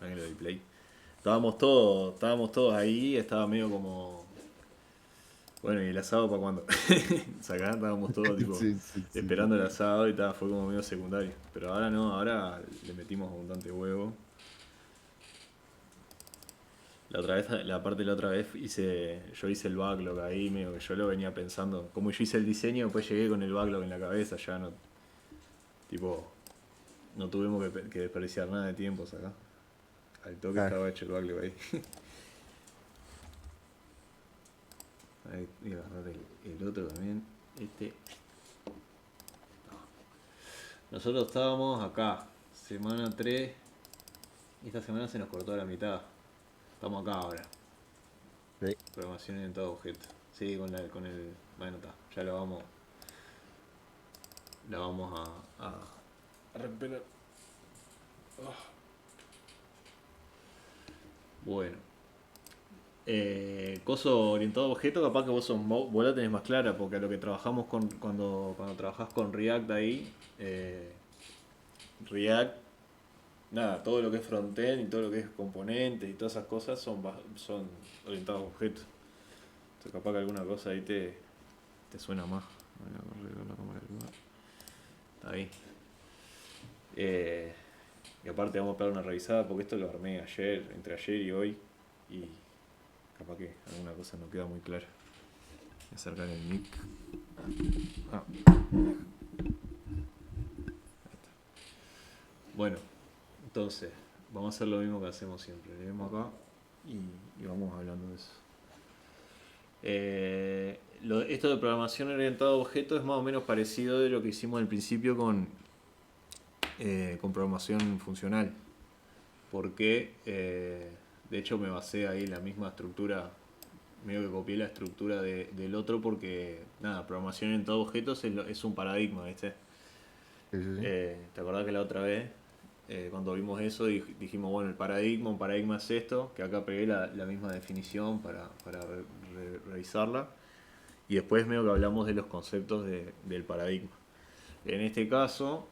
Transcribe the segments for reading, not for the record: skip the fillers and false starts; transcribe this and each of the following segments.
Ahora que le doy play. Estábamos todos ahí, estaba medio como. Bueno, ¿y el asado para cuándo? Acá estábamos todos tipo Sí, sí, sí, sí. esperando el asado y tal, fue como medio secundario. Pero ahora no, ahora le metimos abundante huevo. La otra vez, la parte de la otra vez yo hice el backlog ahí, medio que yo lo venía pensando. Como yo hice el diseño, después llegué con el backlog en la cabeza, ya no, tipo, no tuvimos que desperdiciar nada de tiempo acá. Al toque Ah, estaba hecho el backlog ahí. Ahí voy a agarrar el otro también. Este. Nosotros estábamos acá, semana 3. Y esta semana se nos cortó a la mitad. Estamos acá ahora. sí. Programación orientada a objeto. Sí, con el. Bueno, está. Ya lo vamos. La vamos a recuperar. Bueno. Coso orientado a objeto, capaz que vos la tenés más clara, porque a lo que trabajamos cuando trabajás con React ahí, React, nada, todo lo que es frontend y todo lo que es componentes y todas esas cosas son orientados a objetos. Entonces capaz que alguna cosa ahí te suena más. Voy a correr la cámara del lugar. Está ahí. Eh, y aparte vamos a pegar una revisada porque esto lo armé ayer, entre ayer y hoy. Y capaz que alguna cosa no queda muy clara. Voy a acercar el mic. Ah, bueno, entonces, vamos a hacer lo mismo que hacemos siempre. Le vemos acá y vamos hablando de eso. Esto de programación orientada a objetos es más o menos parecido de lo que hicimos al principio con programación funcional. Porque, de hecho, me basé ahí en la misma estructura, medio que copié la estructura del otro porque, nada, programación orientada a objetos es un paradigma, ¿viste? Sí, sí, sí. ¿Te acordás que la otra vez, cuando vimos eso, dijimos, bueno, un paradigma es esto, que acá pegué la misma definición para revisarla, y después medio que hablamos de los conceptos del paradigma. En este caso,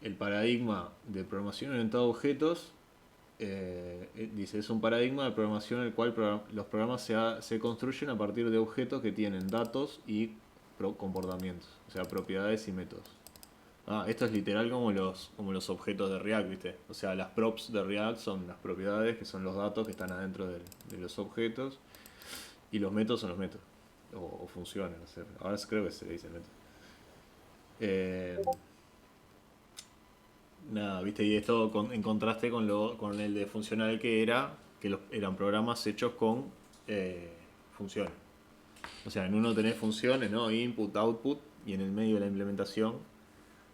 el paradigma de programación orientada a objetos dice, es un paradigma de programación en el cual los programas se construyen a partir de objetos que tienen datos y comportamientos, o sea, propiedades y métodos. Ah, esto es literal como los objetos de React, ¿viste? O sea, las props de React son las propiedades, que son los datos que están adentro de los objetos, y los métodos son los métodos, o funciones, no sé. Ahora creo que se le dice método. Eh, Nada, ¿viste? Y esto en contraste con el de funcional eran programas hechos con funciones. O sea, en uno tenés funciones, ¿no? Input, output, y en el medio de la implementación.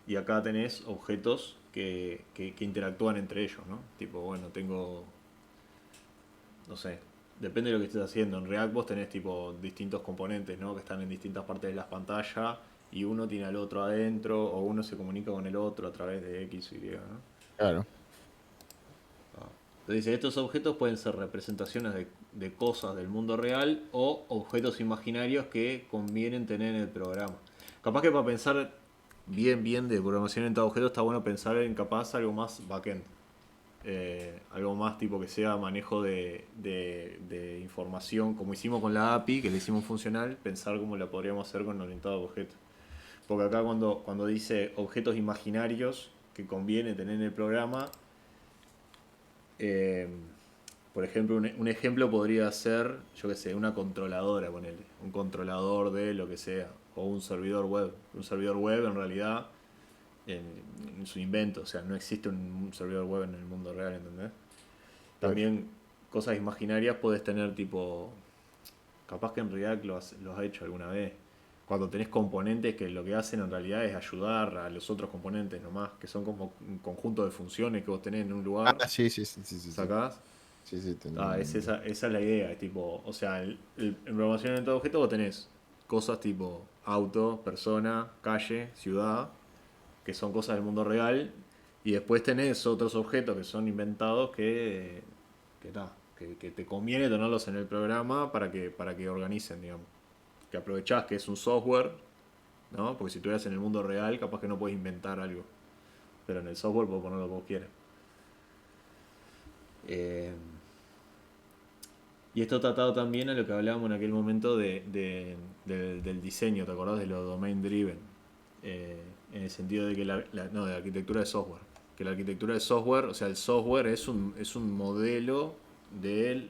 Y acá tenés objetos que interactúan entre ellos, ¿no? Tipo, bueno, no sé, depende de lo que estés haciendo. En React vos tenés tipo distintos componentes, ¿no? Que están en distintas partes de las pantallas y uno tiene al otro adentro o uno se comunica con el otro a través de X o Y, ¿no? Claro. Entonces dice, estos objetos pueden ser representaciones de cosas del mundo real o objetos imaginarios que convienen tener en el programa. Capaz que para pensar bien de programación orientada a objetos está bueno pensar en capaz algo más backend. Algo más tipo que sea manejo de información, como hicimos con la API, que le hicimos funcional, pensar cómo la podríamos hacer con orientado a objetos. Porque acá cuando dice objetos imaginarios que conviene tener en el programa, eh, por ejemplo, un ejemplo podría ser, yo qué sé, una controladora, ponele, un controlador de lo que sea, o un servidor web. Un servidor web en realidad, en, en su invento, o sea, no existe un servidor web en el mundo real, ¿entendés? Claro. También cosas imaginarias puedes tener tipo, capaz que en realidad los has hecho alguna vez. Cuando tenés componentes que lo que hacen en realidad es ayudar a los otros componentes nomás, que son como un conjunto de funciones que vos tenés en un lugar, Ah, sí, sí, sí, sí, sí, sí. sacás. Sí, sí, te Ah, entiendo. esa es la idea, es tipo, o sea, en programación orientada a objetos vos tenés cosas tipo auto, persona, calle, ciudad, que son cosas del mundo real, y después tenés otros objetos que son inventados que, ta, que te conviene tenerlos en el programa para que organicen, digamos. Que aprovechás que es un software, ¿no? Porque si estuvieras en el mundo real, capaz que no puedes inventar algo. Pero en el software puedes poner lo que vos quieras. Eh, y esto tratado también a lo que hablábamos en aquel momento del diseño, ¿te acordás? De lo domain driven. En el sentido de que no, de la arquitectura de software. Que la arquitectura de software, o sea, el software es un modelo de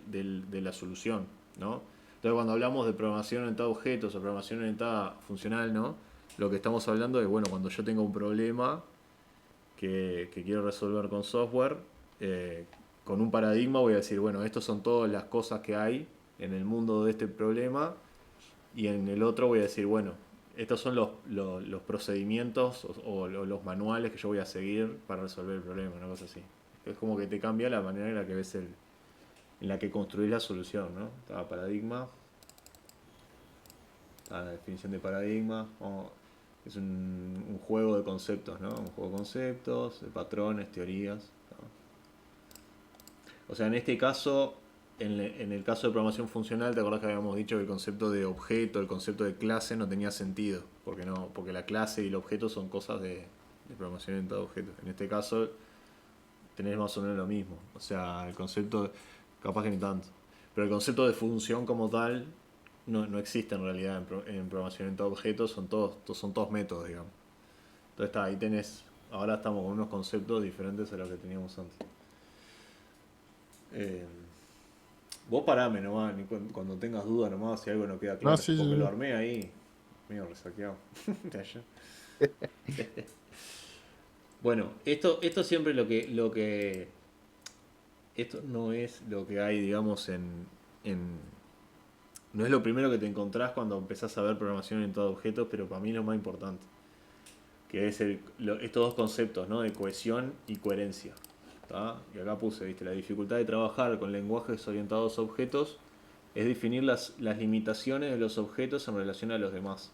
la solución, ¿no? Entonces cuando hablamos de programación orientada a objetos o programación orientada funcional, ¿no? Lo que estamos hablando es, bueno, cuando yo tengo un problema que quiero resolver con software, eh, con un paradigma voy a decir, bueno, estas son todas las cosas que hay en el mundo de este problema, y en el otro voy a decir, bueno, estos son los procedimientos o los manuales que yo voy a seguir para resolver el problema, una cosa así. Es como que te cambia la manera en la que ves en la que construís la solución, ¿no? Está paradigma, está la definición de paradigma, es un juego de conceptos, ¿no? Un juego de conceptos, de patrones, teorías, ¿no? O sea, en este caso, en el caso de programación funcional, ¿te acordás que habíamos dicho que el concepto de objeto, el concepto de clase no tenía sentido? Porque la clase y el objeto son cosas de programación orientada a objetos. En este caso, tenés más o menos lo mismo. O sea, el concepto, capaz que ni tanto. Pero el concepto de función como tal no existe en realidad en programación orientada a objetos, son todos métodos, digamos. Entonces ahí tenés, ahora estamos con unos conceptos diferentes a los que teníamos antes. Eh, Vos parame nomás, cuando tengas dudas nomás, si algo no queda No, claro, sí, porque sí, lo sí. armé ahí, medio resaqueado. De ayer. Bueno, esto siempre esto no es lo que hay, digamos, no es lo primero que te encontrás cuando empezás a ver programación orientada a objetos, pero para mí es lo más importante, que es estos dos conceptos, ¿no? De cohesión y coherencia. ¿Tá? Y acá puse, ¿viste? La dificultad de trabajar con lenguajes orientados a objetos es definir las limitaciones de los objetos en relación a los demás.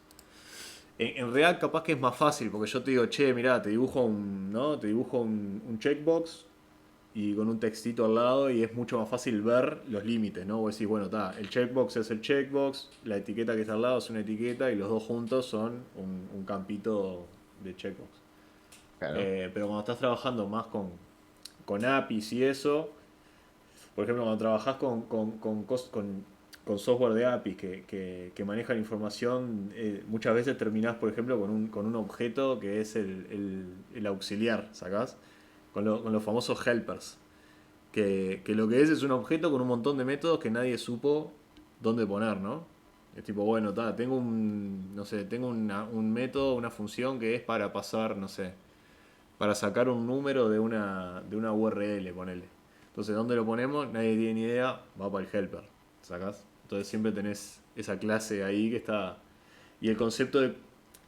En React capaz que es más fácil, porque yo te digo, che, mirá, te dibujo ¿no? Te dibujo un checkbox y con un textito al lado, y es mucho más fácil ver los límites, ¿no? Vos decís, bueno, está, el checkbox es el checkbox, la etiqueta que está al lado es una etiqueta, y los dos juntos son un campito de checkbox. Claro. Pero cuando estás trabajando más con APIs y eso, por ejemplo, cuando trabajas con software de APIs que manejan información, muchas veces terminás, por ejemplo, con un objeto que es el auxiliar, ¿sacás? Con los famosos helpers. Que lo que es un objeto con un montón de métodos que nadie supo dónde poner, ¿no? Es tipo, bueno, tengo no sé, tengo un método, una función que es para pasar, no sé, para sacar un número de una URL, ponele. Entonces, ¿dónde lo ponemos? Nadie tiene ni idea, va para el helper, ¿sacás? Entonces siempre tenés esa clase ahí que está. Y el concepto de.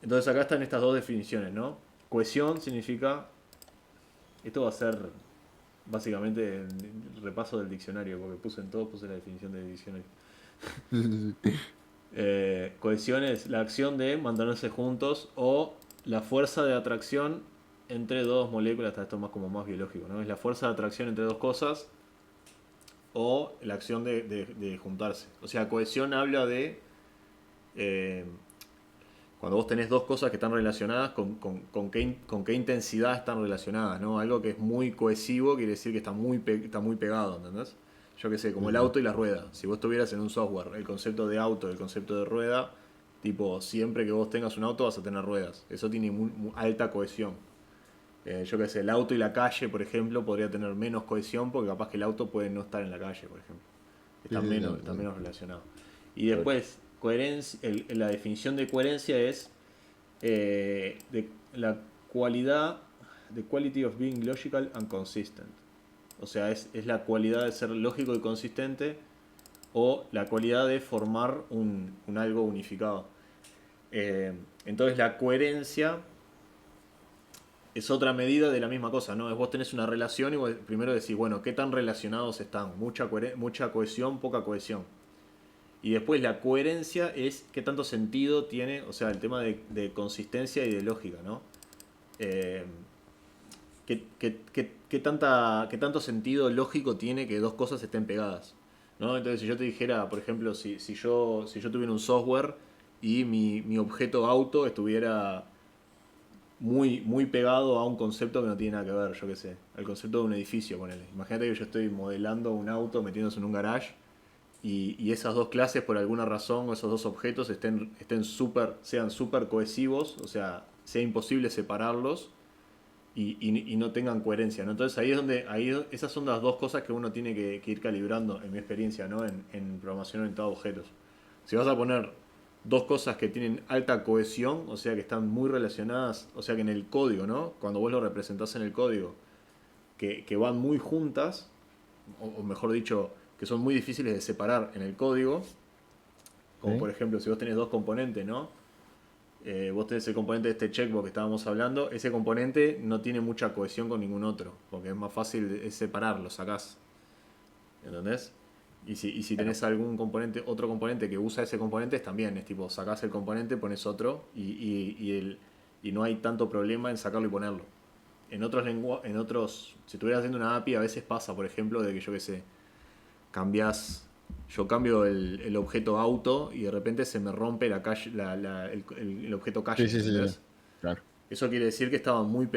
Entonces acá están estas dos definiciones, ¿no? Cohesión significa. Esto va a ser básicamente el repaso del diccionario, porque puse la definición del diccionario. Sí, sí, sí. Cohesión es la acción de mantenerse juntos o la fuerza de atracción entre dos moléculas. Esto es más biológico, ¿no? Es la fuerza de atracción entre dos cosas o la acción de juntarse. O sea, cohesión habla de eh, cuando vos tenés dos cosas que están relacionadas, con qué intensidad están relacionadas, ¿no? Algo que es muy cohesivo quiere decir que está muy pegado, ¿entendés? Yo qué sé, como Sí, el sí. auto y la rueda. Si vos tuvieras en un software el concepto de auto y el concepto de rueda, tipo, siempre que vos tengas un auto vas a tener ruedas. Eso tiene muy alta cohesión. Yo qué sé, el auto y la calle, por ejemplo, podría tener menos cohesión porque capaz que el auto puede no estar en la calle, por ejemplo. Sí, sí, sí, Están entiendo. menos relacionados. Y A ver. después, coherencia, la definición de coherencia es de la cualidad, the quality of being logical and consistent. O sea, es la cualidad de ser lógico y consistente o la cualidad de formar un algo unificado. Entonces la coherencia es otra medida de la misma cosa, ¿no? Es vos tenés una relación y vos primero decís, bueno, ¿qué tan relacionados están? Mucha cohesión, poca cohesión. Y después la coherencia es qué tanto sentido tiene, o sea, el tema de consistencia y de lógica, ¿no? Eh, qué tanto sentido lógico tiene que dos cosas estén pegadas, ¿no? Entonces, si yo te dijera, por ejemplo, si yo tuviera un software y mi objeto auto estuviera muy, muy pegado a un concepto que no tiene nada que ver, yo qué sé, al concepto de un edificio, ponele. Imagínate que yo estoy modelando un auto metiéndose en un garage y esas dos clases por alguna razón, o esos dos objetos sean súper cohesivos, o sea imposible separarlos y no tengan coherencia, ¿no? Entonces esas son las dos cosas que uno tiene que ir calibrando, en mi experiencia, ¿no? En programación orientada a objetos. Si vas a poner dos cosas que tienen alta cohesión, o sea que están muy relacionadas, o sea que en el código, ¿no? Cuando vos lo representás en el código, que van muy juntas, o mejor dicho, que son muy difíciles de separar en el código, como ¿Sí? por ejemplo si vos tenés dos componentes, ¿no? Vos tenés el componente de este checkbox que estábamos hablando, ese componente no tiene mucha cohesión con ningún otro, porque es más fácil separarlo, sacás. ¿Entendés? Y si Claro, tenés algún componente, otro componente que usa ese componente, también es tipo, sacás el componente, pones otro y no hay tanto problema en sacarlo y ponerlo. Si estuvieras haciendo una API, a veces pasa, por ejemplo, de que yo qué sé, cambias, yo cambio el objeto auto y de repente se me rompe la calle, el objeto sí, calle, sí, sí, sí. ¿entendés? Claro, Eso quiere decir que estaban muy,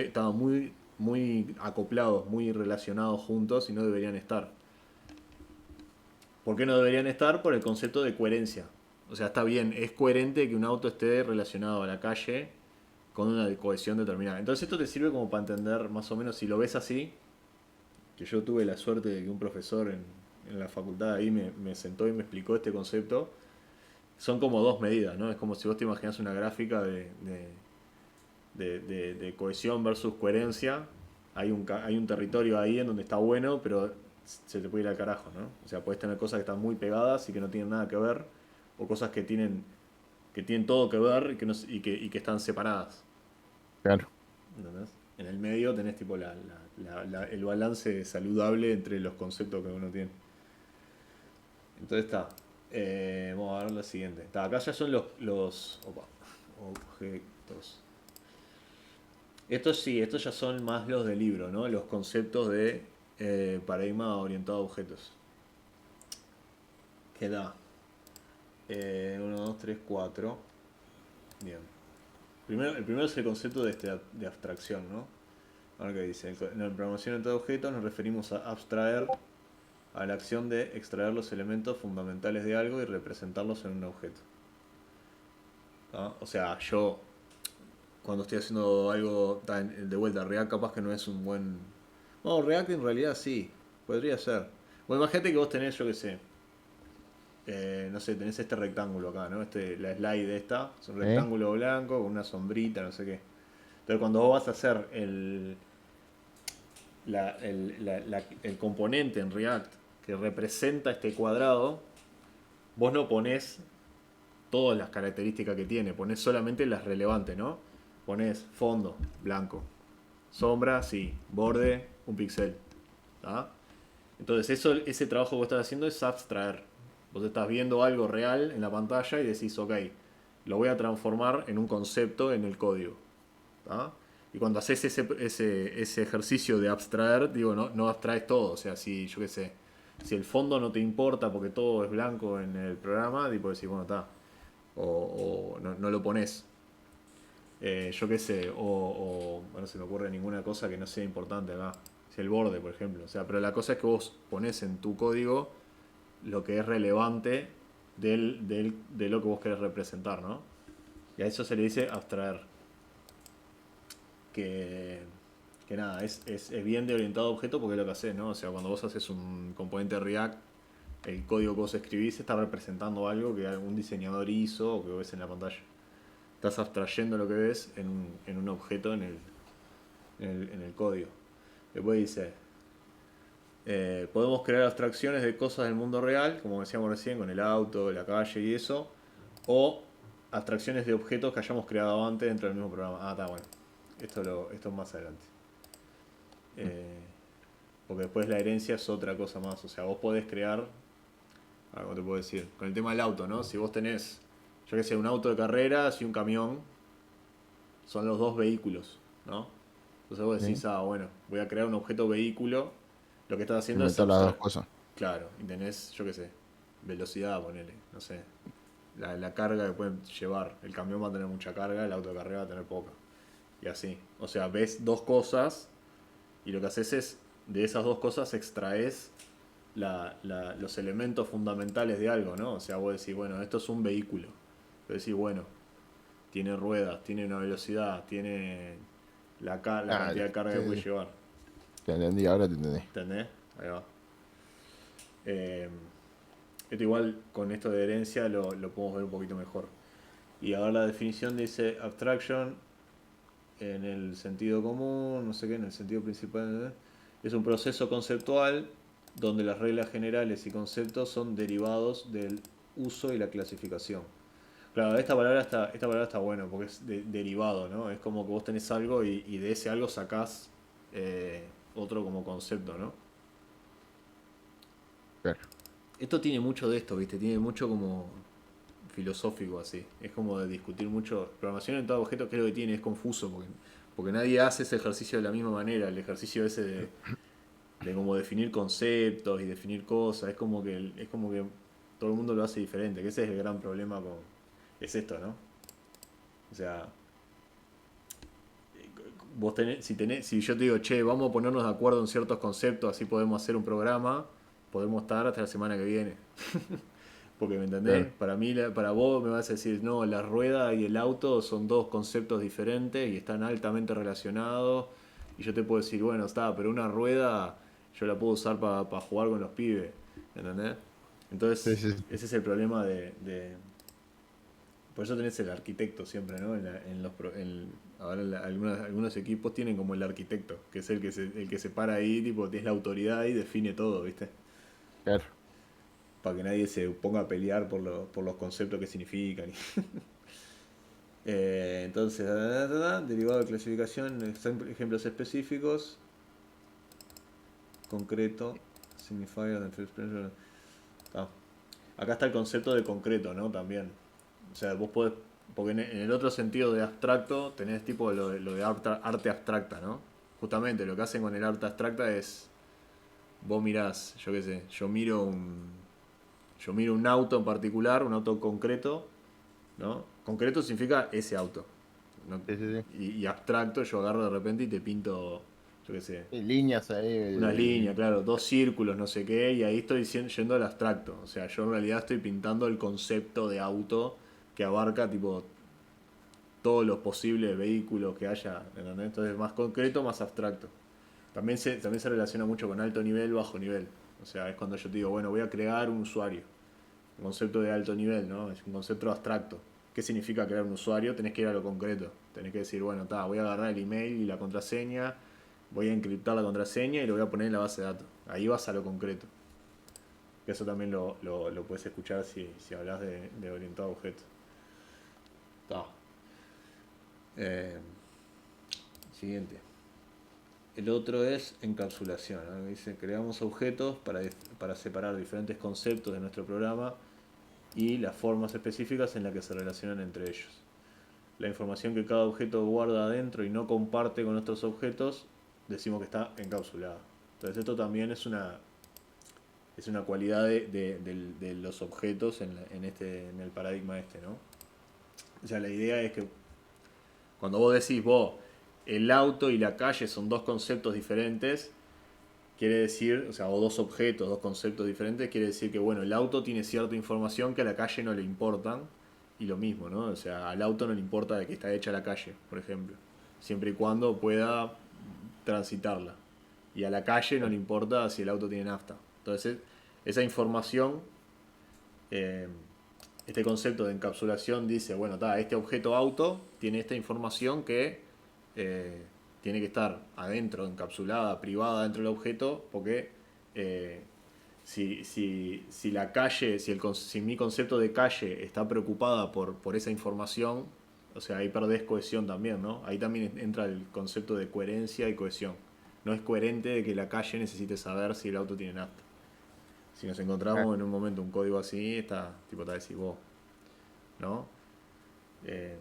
muy acoplados, muy relacionados juntos y no deberían estar. ¿Por qué no deberían estar? Por el concepto de coherencia. O sea, está bien, es coherente que un auto esté relacionado a la calle con una cohesión determinada. Entonces esto te sirve como para entender más o menos, si lo ves así, que yo tuve la suerte de que un profesor en la facultad ahí me sentó y me explicó este concepto. Son como dos medidas, ¿no? Es como si vos te imaginas una gráfica de cohesión versus coherencia. Hay un territorio ahí en donde está bueno, pero se te puede ir al carajo, ¿no? O sea, puedes tener cosas que están muy pegadas y que no tienen nada que ver, o cosas que tienen todo que ver y que están separadas. claro. ¿Entendés? En el medio tenés tipo el balance saludable entre los conceptos que uno tiene. Entonces está. Vamos a ver la siguiente. Está, acá ya son opa, objetos. Estos sí, estos ya son más los del libro, ¿no? Los conceptos de paradigma orientado a objetos. ¿Qué da? 1, 2, 3, 4. Bien. El primero es el concepto de abstracción, ¿no? Ahora que dice, en la programación orientada a objetos nos referimos a abstraer, a la acción de extraer los elementos fundamentales de algo y representarlos en un objeto. ¿Ah? O sea, yo cuando estoy haciendo algo de vuelta, React capaz que no es un buen... No, React en realidad sí, podría ser. Bueno, imagínate que vos tenés, yo qué sé, no sé, tenés este rectángulo acá, ¿no? La slide esta, es un ¿Sí? rectángulo blanco con una sombrita, no sé qué. Entonces cuando vos vas a hacer el componente en React que representa este cuadrado, vos no ponés todas las características que tiene, ponés solamente las relevantes, ¿no? Ponés fondo, blanco, sombra, sí, borde, un píxel. ¿Tá? Entonces ese trabajo que vos estás haciendo es abstraer. Vos estás viendo algo real en la pantalla y decís, ok, lo voy a transformar en un concepto en el código. ¿Tá? Y cuando haces ese ejercicio de abstraer, digo, no abstraes todo. O sea, si yo qué sé, si el fondo no te importa porque todo es blanco en el programa, tipo decís, bueno, está. O no lo pones. Yo qué sé, bueno, no se me ocurre ninguna cosa que no sea importante acá. Si el borde, por ejemplo. O sea, pero la cosa es que vos pones en tu código lo que es relevante de lo que vos querés representar, ¿no? Y a eso se le dice abstraer. Que, que nada, es bien de orientado a objeto porque es lo que haces, ¿no? O sea, cuando vos haces un componente React, el código que vos escribís está representando algo que algún diseñador hizo o que ves en la pantalla. Estás abstrayendo lo que ves en un objeto en el código. Después dice, podemos crear abstracciones de cosas del mundo real, como decíamos recién, con el auto, la calle y eso, o abstracciones de objetos que hayamos creado antes dentro del mismo programa. Ah, está bueno. Esto es más adelante. Eh, Porque después la herencia es otra cosa más. O sea, vos podés crear, ¿cómo te puedo decir? Con el tema del auto, ¿no? Si vos tenés, yo qué sé, un auto de carreras y un camión, son los dos vehículos, ¿no? Entonces vos ¿Sí? decís, bueno, voy a crear un objeto vehículo. Lo que estás Y haciendo es meto las dos abstraer. cosas. Claro, y tenés, yo qué sé, velocidad, ponele, no sé. La carga que pueden llevar. El camión va a tener mucha carga, el auto de carrera va a tener poca. y así. O sea, ves dos cosas y lo que haces es, de esas dos cosas extraes los elementos fundamentales de algo, ¿no? O sea, vos decís, bueno, esto es un vehículo. Vos decís, bueno, tiene ruedas, tiene una velocidad, tiene la Ah, cantidad de carga que sí, puede sí. llevar. Te entendí, ahora te entendí. ¿Entendés? Ahí va. Eh, Esto igual con esto de herencia lo podemos ver un poquito mejor. Y ahora la definición dice abstraction en el sentido común, no sé qué, en el sentido principal. Es un proceso conceptual donde las reglas generales y conceptos son derivados del uso y la clasificación. Claro, esta palabra está buena porque es derivado, ¿no? Es como que vos tenés algo y de ese algo sacás otro como concepto, ¿no? Claro. Esto tiene mucho de esto, ¿viste? Tiene mucho como filosófico así. Es como de discutir mucho. Programación en todo objeto, creo que tiene, es confuso porque nadie hace ese ejercicio de la misma manera. El ejercicio ese de como definir conceptos y definir cosas, es como que todo el mundo lo hace diferente, que ese es el gran problema es esto, ¿no? O sea, si yo te digo, che, vamos a ponernos de acuerdo en ciertos conceptos, así podemos hacer un programa, podemos estar hasta la semana que viene. Porque, ¿me entendés? Claro. Para mí, para vos me vas a decir, no, la rueda y el auto son dos conceptos diferentes y están altamente relacionados. Y yo te puedo decir, bueno, está, pero una rueda yo la puedo usar para jugar con los pibes. ¿Entendés? Sí, Entonces, sí, sí. ese es el problema por eso tenés el arquitecto siempre, ¿no? Ahora algunos equipos tienen como el arquitecto, que es el que se para ahí, tipo, es la autoridad y define todo, ¿viste? Claro. Para que nadie se ponga a pelear por los conceptos que significan. Entonces, derivado de clasificación, ejemplos específicos, concreto, signifier, ah. Acá está el concepto de concreto, ¿no? También. O sea, vos podés, porque en el otro sentido de abstracto tenés tipo lo de arte abstracta, ¿no? Justamente lo que hacen con el arte abstracta es, vos mirás, yo qué sé, yo miro un auto en particular, un auto concreto, ¿no? Concreto significa ese auto, ¿no? Sí, sí, sí. Y abstracto, yo agarro de repente y te pinto, yo qué sé, Y líneas ahí. unas líneas, claro, dos círculos, no sé qué, y ahí estoy yendo al abstracto. O sea, yo en realidad estoy pintando el concepto de auto que abarca tipo todos los posibles vehículos que haya, ¿entendés? Entonces, más concreto, más abstracto. También se relaciona mucho con alto nivel, bajo nivel. O sea, es cuando yo te digo, bueno, voy a crear un usuario. Un concepto de alto nivel, ¿no? Es un concepto abstracto. ¿Qué significa crear un usuario? Tenés que ir a lo concreto. Tenés que decir, bueno, voy a agarrar el email y la contraseña, voy a encriptar la contraseña y lo voy a poner en la base de datos. Ahí vas a lo concreto. Que eso también lo puedes escuchar si hablas de orientado a objetos. Ta. Eh, Siguiente. El otro es encapsulación, ¿no? Dice, creamos objetos para separar diferentes conceptos de nuestro programa y las formas específicas en las que se relacionan entre ellos. La información que cada objeto guarda adentro y no comparte con otros objetos, decimos que está encapsulada. Entonces esto también es una cualidad de los objetos en el paradigma este, ¿no? O sea, la idea es que cuando vos decís, el auto y la calle son dos conceptos diferentes, quiere decir, o sea, o dos objetos, dos conceptos diferentes, quiere decir que, bueno, el auto tiene cierta información que a la calle no le importan, y lo mismo, ¿no? O sea, al auto no le importa de qué está hecha la calle, por ejemplo, siempre y cuando pueda transitarla. Y a la calle no le importa si el auto tiene nafta. Entonces, esa información, eh, este concepto de encapsulación dice, bueno, este objeto auto tiene esta información que eh, tiene que estar adentro, encapsulada, privada dentro del objeto, porque eh, si la calle, si mi concepto de calle está preocupada por esa información, o sea, ahí perdés cohesión también, ¿no? Ahí también entra el concepto de coherencia y cohesión. No es coherente de que la calle necesite saber si el auto tiene nafta. Si nos Ah, encontramos en un momento un código así, tipo, te decís vos, ¿no? Eh,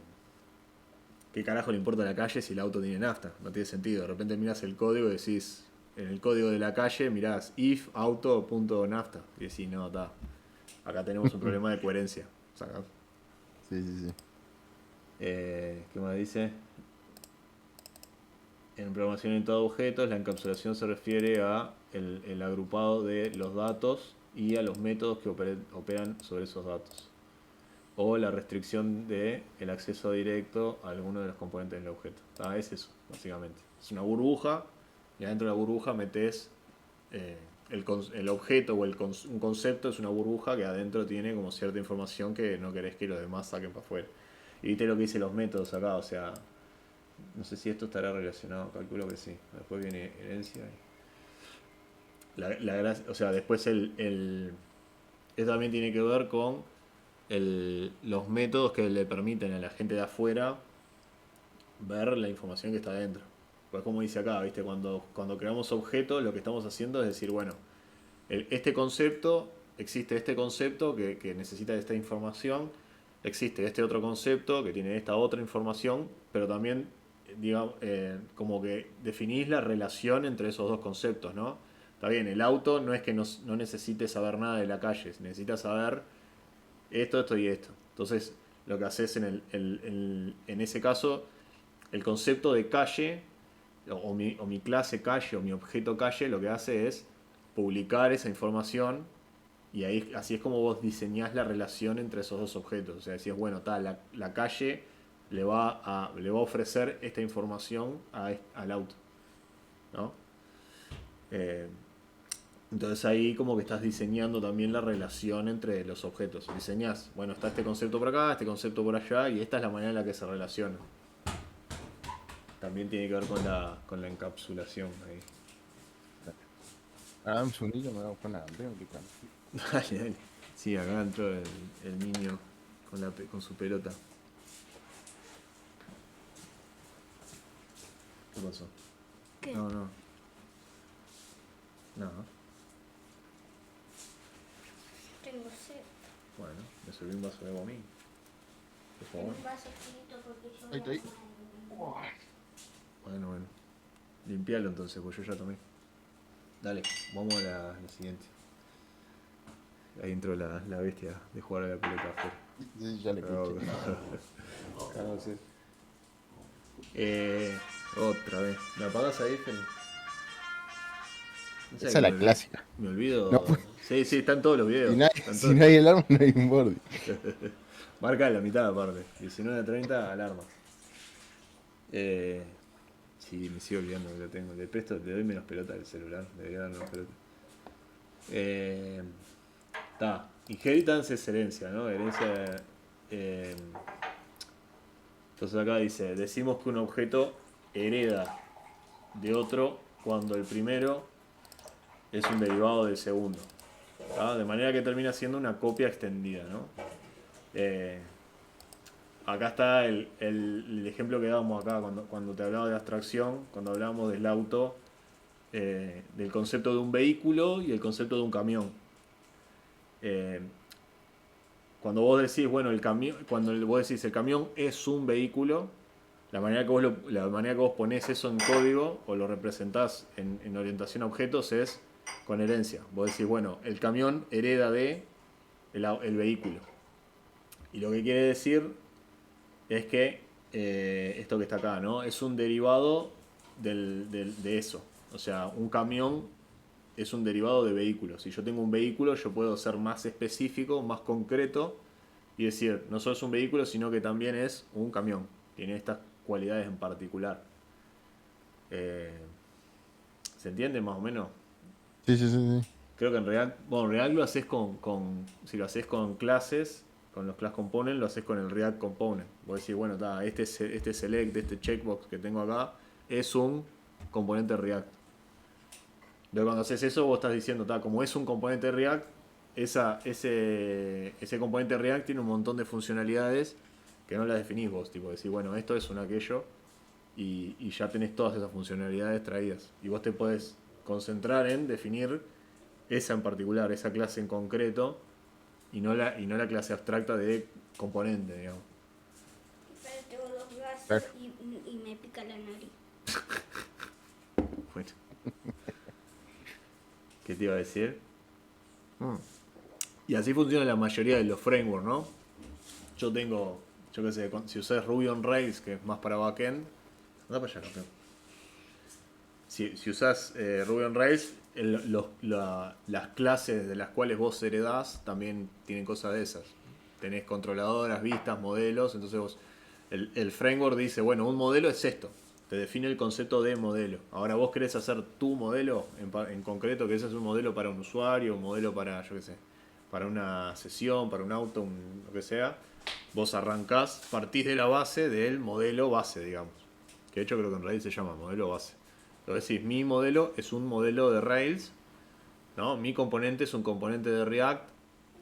¿Qué carajo le importa a la calle si el auto tiene nafta? No tiene sentido. De repente mirás el código y decís, en el código de la calle mirás if auto.nafta y decís, no, acá tenemos un problema de coherencia. ¿Sacás? sí, sí, sí. ¿Qué más dice? en programación orientada a objetos, la encapsulación se refiere a el agrupado de los datos y a los métodos que operan sobre esos datos. O la restricción del acceso directo a alguno de los componentes del objeto. Es eso, básicamente. Es una burbuja y adentro de la burbuja metes el objeto o un concepto es una burbuja que adentro tiene como cierta información que no querés que los demás saquen para afuera. Y viste lo que dice los métodos acá, o sea, no sé si esto estará relacionado, calculo que sí. Después viene herencia. O sea, después esto también tiene que ver con los métodos que le permiten a la gente de afuera ver la información que está adentro. Pues como dice acá, ¿viste? Cuando creamos objetos, lo que estamos haciendo es decir, bueno, este concepto, existe este concepto que necesita esta información, existe este otro concepto que tiene esta otra información, pero también, digamos, como que definís la relación entre esos dos conceptos, ¿no? Está bien, el auto no es que no necesite saber nada de la calle, necesita saber esto y esto. Entonces, lo que haces en ese caso, el concepto de calle, o mi clase calle, o mi objeto calle, lo que hace es publicar esa información y ahí así es como vos diseñás la relación entre esos dos objetos. O sea, decís, bueno, la calle le va a ofrecer esta información al auto, ¿no? Eh, entonces ahí como que estás diseñando también la relación entre los objetos. Diseñás, bueno, está este concepto por acá, este concepto por allá, y esta es la manera en la que se relacionan. También tiene que ver con la encapsulación ahí. Ah, un segundito, me voy a buscar una campeón. Dale, dale. Sí, acá entró el niño con su pelota. ¿Qué pasó? ¿Qué? No. Tengo sed. Bueno, me serví un vaso de agua a mí. Por Tengo favor. un vaso chiquito porque yo Ahí voy está, ahí. Bueno. Limpialo entonces, pues yo ya tomé. Dale, vamos a la siguiente. Ahí entró la bestia de jugar a la pelota afuera. Sí, ya le escuché. Otra vez. ¿Me apagas ahí, Feli? No sé, Esa es la clásica. me olvido. No, pues, Sí, están todos los videos. si no hay alarma, no hay un borde. Marca la mitad aparte. 19:30, alarma. Sí, me sigo olvidando que lo tengo. Le doy menos pelota al celular. Debería dar menos pelota. Inheritance es herencia, ¿no? Herencia. Entonces acá dice, decimos que un objeto hereda de otro cuando el primero es un derivado del segundo. De manera que termina siendo una copia extendida, ¿no? Acá está el ejemplo que dábamos acá cuando te hablaba de abstracción, cuando hablábamos del auto, del concepto de un vehículo y el concepto de un camión. Cuando vos decís, bueno, vos decís el camión es un vehículo, la manera que vos ponés eso en código o lo representás en orientación a objetos es con herencia. Vos decís, bueno, el camión hereda de el vehículo. Y lo que quiere decir es que esto que está acá, ¿no? Es un derivado de eso. O sea, un camión es un derivado de vehículo. Si yo tengo un vehículo, yo puedo ser más específico, más concreto y decir, no solo es un vehículo, sino que también es un camión. Tiene estas cualidades en particular. ¿Se entiende más o menos? Sí. Creo que en React lo haces si lo haces con clases, con los class components, lo haces con el React component. Vos decís, bueno, este select, este checkbox que tengo acá, es un componente React. Luego cuando haces eso, vos estás diciendo, como es un componente React, ese componente React tiene un montón de funcionalidades que no las definís vos. Tipo, decís, bueno, esto es un aquello, y ya tenés todas esas funcionalidades traídas. Y vos te podés concentrar en definir esa en particular, esa clase en concreto, y no la clase abstracta de componente, digamos. Pero tengo los gases Claro. y me pica la nariz. Bueno. ¿Qué te iba a decir? Y así funciona la mayoría de los frameworks, ¿no? Yo qué sé, si usás Ruby on Rails, que es más para backend, anda para allá, campeón. si usás Ruby on Rails, las clases de las cuales vos heredás también tienen cosas de esas. Tenés controladoras, vistas, modelos, entonces el framework dice, bueno, un modelo es esto, te define el concepto de modelo. Ahora vos querés hacer tu modelo en concreto, que ese es un modelo para un usuario, un modelo para, yo qué sé, para una sesión, para un auto, lo que sea. Vos arrancás, partís de la base del modelo base, digamos. Que de hecho creo que en Rails se llama modelo base. Entonces decís, mi modelo es un modelo de Rails, ¿no? Mi componente es un componente de React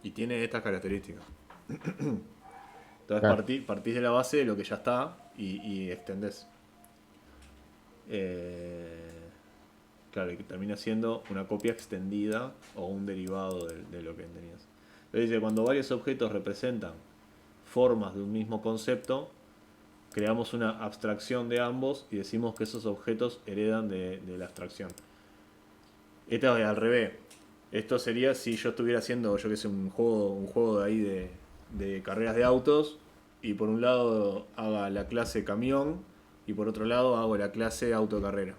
y tiene estas características. Entonces Claro. partís de la base de lo que ya está y extendés. Eh, claro, y que termina siendo una copia extendida o un derivado de lo que tenías. Entonces dice, cuando varios objetos representan formas de un mismo concepto, creamos una abstracción de ambos y decimos que esos objetos heredan de la abstracción. Esto es al revés. Esto sería si yo estuviera haciendo, yo que sé, un juego de ahí de carreras de autos y por un lado haga la clase camión y por otro lado hago la clase autocarrera.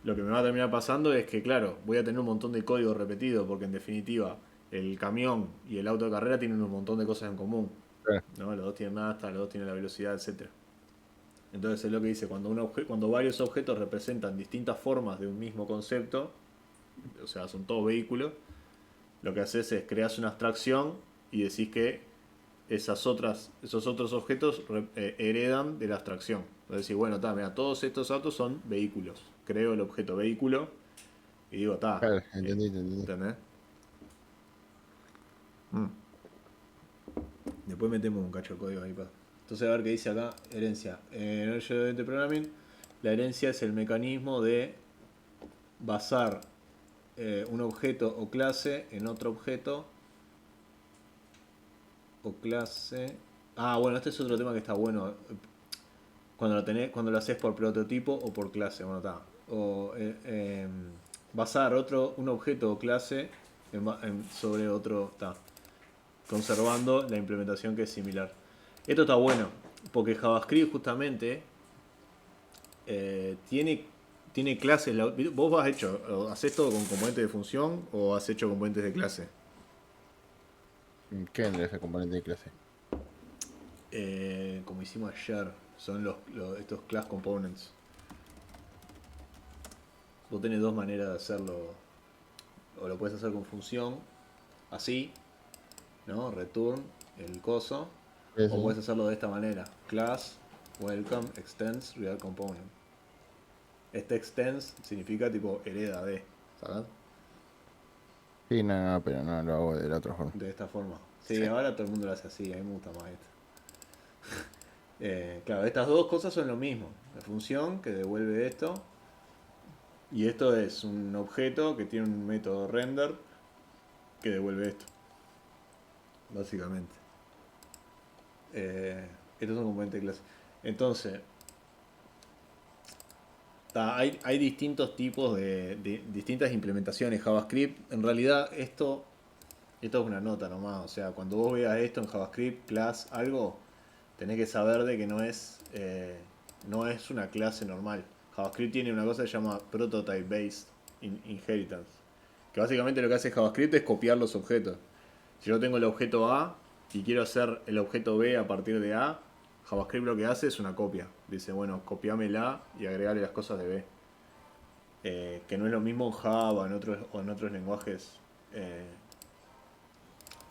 Lo que me va a terminar pasando es que, claro, voy a tener un montón de código repetido porque en definitiva el camión y el auto de carrera tienen un montón de cosas en común. Claro. ¿No? Los dos tienen nafta, los dos tienen la velocidad, etcétera. Entonces es lo que dice, cuando varios objetos representan distintas formas de un mismo concepto, o sea, son todos vehículos, lo que haces es creas una abstracción y decís que esos otros objetos heredan de la abstracción. Entonces decís, bueno, mira, todos estos autos son vehículos. Creo el objeto vehículo y digo, Claro, entendí. ¿entendés? Mm. Después metemos un cacho de código ahí. Entonces a ver qué dice acá, herencia. En Object Programming, la herencia es el mecanismo de basar un objeto o clase en otro objeto o clase. Ah, bueno, este es otro tema que está bueno. Cuando lo haces por prototipo o por clase, bueno, está. O basar un objeto o clase sobre otro, está. Conservando la implementación que es similar. Esto está bueno, porque JavaScript justamente tiene clases. ¿Vos has todo con componentes de función o has hecho componentes de clase? ¿Qué vendría ese componente de clase? Como hicimos ayer, son estos class components. Vos tenés dos maneras de hacerlo. O lo puedes hacer con función, así, ¿no? Return, el coso. O Eso. puedes hacerlo de esta manera. Class, welcome, extends, real component. Este extends significa tipo hereda de, ¿sabes? Sí, no, pero no lo hago de la otra forma. De esta forma. Sí, Sí. ahora todo el mundo lo hace así, a mí me gusta más esto. Claro, estas dos cosas son lo mismo. La función que devuelve esto. Y esto es un objeto que tiene un método render que devuelve esto. Básicamente. Estos son componentes de clase. Entonces, hay distintos tipos de distintas implementaciones. JavaScript, en realidad, esto es una nota nomás. O sea, cuando vos veas esto en JavaScript, class, algo, tenés que saber de que no es una clase normal. JavaScript tiene una cosa que se llama Prototype Based Inheritance. Que básicamente lo que hace JavaScript es copiar los objetos. Si yo tengo el objeto A y quiero hacer el objeto B a partir de A, JavaScript lo que hace es una copia. Dice, bueno, copiame el A y agregale las cosas de B. Que no es lo mismo en Java o en otros lenguajes. Que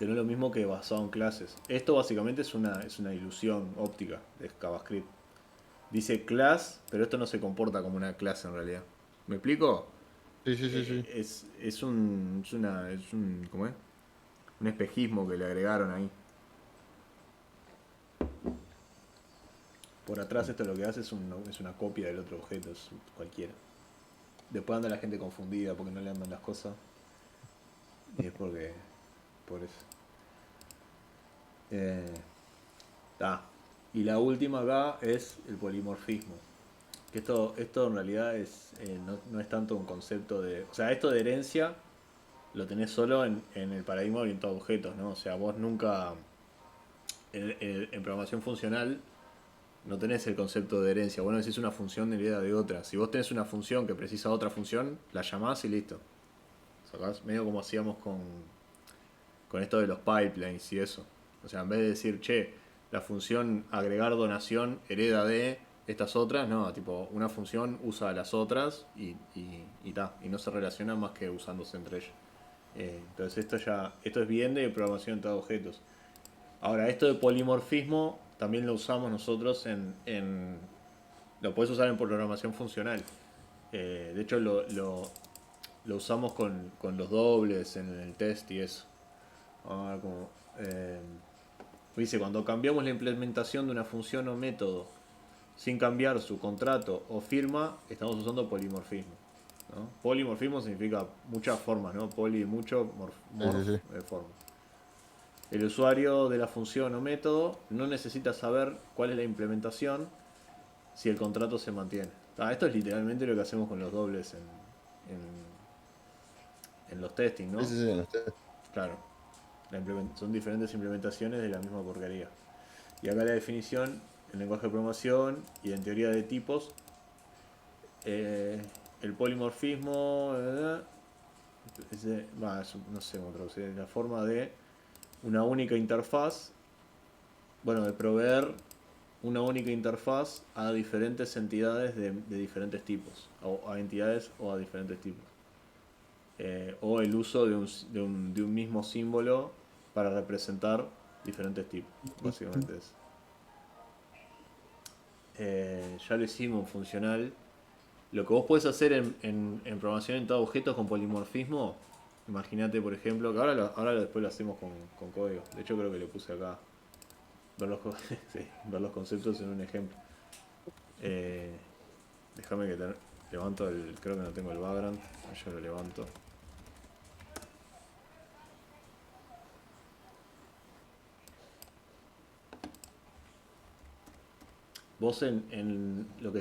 no es lo mismo que basado en clases. Esto básicamente es una ilusión óptica de JavaScript. Dice class, pero esto no se comporta como una clase en realidad. ¿Me explico? Sí. ¿Cómo es? Un espejismo que le agregaron ahí. Por atrás esto lo que hace es una copia del otro objeto, es cualquiera. Después anda la gente confundida porque no le andan las cosas. Y es por eso. Ta. Y la última acá es el polimorfismo. Que esto en realidad no es tanto un concepto de. O sea, esto de herencia lo tenés solo en el paradigma orientado a objetos, ¿no? O sea, vos nunca. En programación funcional no tenés el concepto de herencia. Bueno, decís una función hereda de otra. Si vos tenés una función que precisa otra función, la llamás y listo. ¿Sacás? Medio como hacíamos con esto de los pipelines y eso. O sea, en vez de decir, che, la función agregar donación hereda de estas otras, no, tipo, una función usa a las otras y ta, y no se relaciona más que usándose entre ellas. Entonces esto es bien de programación de objetos. Ahora, esto de polimorfismo también lo usamos nosotros lo puedes usar en programación funcional. De hecho, lo usamos con los dobles en el test y eso. Vamos a ver cómo, dice, cuando cambiamos la implementación de una función o método sin cambiar su contrato o firma, estamos usando polimorfismo, ¿no? Polimorfismo significa muchas formas, ¿no? Poli, mucho, Sí, sí, sí. forma. El usuario de la función o método no necesita saber cuál es la implementación si el contrato se mantiene. Esto es literalmente lo que hacemos con los dobles en los testing, Sí, ¿no? sí, sí, no sé. Claro, son diferentes implementaciones de la misma porquería. Y acá la definición en lenguaje de programación y en teoría de tipos, el polimorfismo, no sé cómo traducir, es la forma de una única interfaz, bueno, de proveer una única interfaz a diferentes entidades de diferentes tipos, o a entidades o a diferentes tipos. O el uso de un mismo símbolo para representar diferentes tipos, básicamente es. Ya lo hicimos en funcional. Lo que vos podés hacer en programación en todo objetos con polimorfismo, imagínate por ejemplo, que ahora después lo hacemos con código. De hecho creo que le puse acá sí, ver los conceptos en un ejemplo. Eh, Déjame que levanto creo que no tengo el background, yo lo levanto. Vos en lo que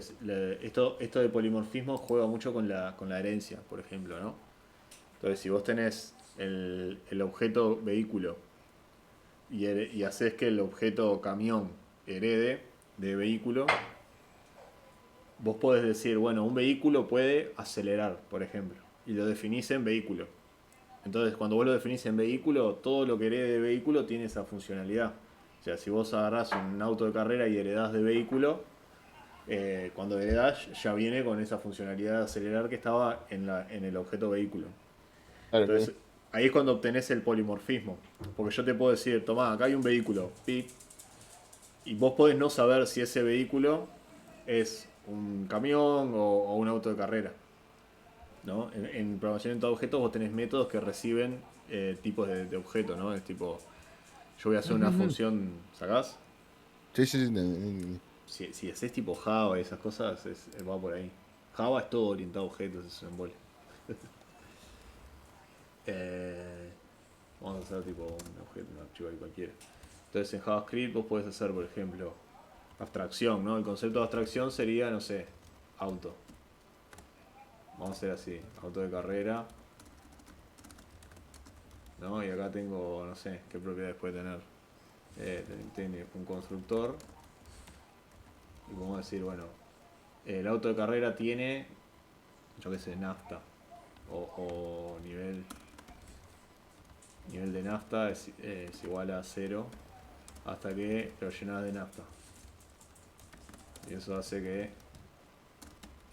esto de polimorfismo juega mucho con la herencia, por ejemplo, ¿no? Entonces, si vos tenés el objeto vehículo y haces que el objeto camión herede de vehículo, vos podés decir, bueno, un vehículo puede acelerar, por ejemplo, y lo definís en vehículo. Entonces, cuando vos lo definís en vehículo, todo lo que herede de vehículo tiene esa funcionalidad. O sea, si vos agarrás un auto de carrera y heredás de vehículo, cuando heredás ya viene con esa funcionalidad de acelerar que estaba en el objeto vehículo. Claro, Entonces, sí. ahí es cuando obtenés el polimorfismo. Porque yo te puedo decir, tomá, acá hay un vehículo, pip, y vos podés no saber si ese vehículo es un camión o un auto de carrera, ¿no? En programación de objetos vos tenés métodos que reciben tipos de objetos, ¿no? Es tipo, yo voy a hacer una Ujú. función, ¿sacás? Sí, sí, sí. Si haces tipo Java y esas cosas, va por ahí. Java es todo orientado a objetos, es un embole. Eh, Vamos a hacer tipo un objeto, un archivo ahí cualquiera. Entonces en JavaScript vos podés hacer, por ejemplo, abstracción, ¿no? El concepto de abstracción sería, no sé, auto. Vamos a hacer así, auto de carrera, ¿no? Y acá tengo, no sé, qué propiedades puede tener. Tiene un constructor. Y podemos decir, bueno, el auto de carrera tiene, yo qué sé, nafta. O nivel de nafta es igual a 0 hasta que lo llenas de nafta. Y eso hace que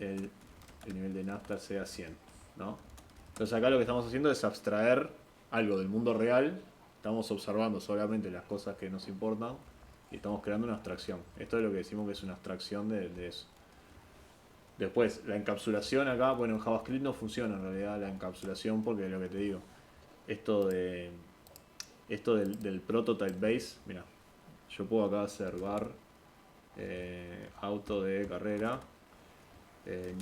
el nivel de nafta sea 100, ¿no? Entonces acá lo que estamos haciendo es abstraer algo del mundo real, estamos observando solamente las cosas que nos importan y estamos creando una abstracción. Esto es lo que decimos que es una abstracción de eso. Después, la encapsulación acá, bueno, en JavaScript no funciona en realidad la encapsulación porque es lo que te digo. Esto del prototype base, mira, yo puedo acá hacer var auto de carrera,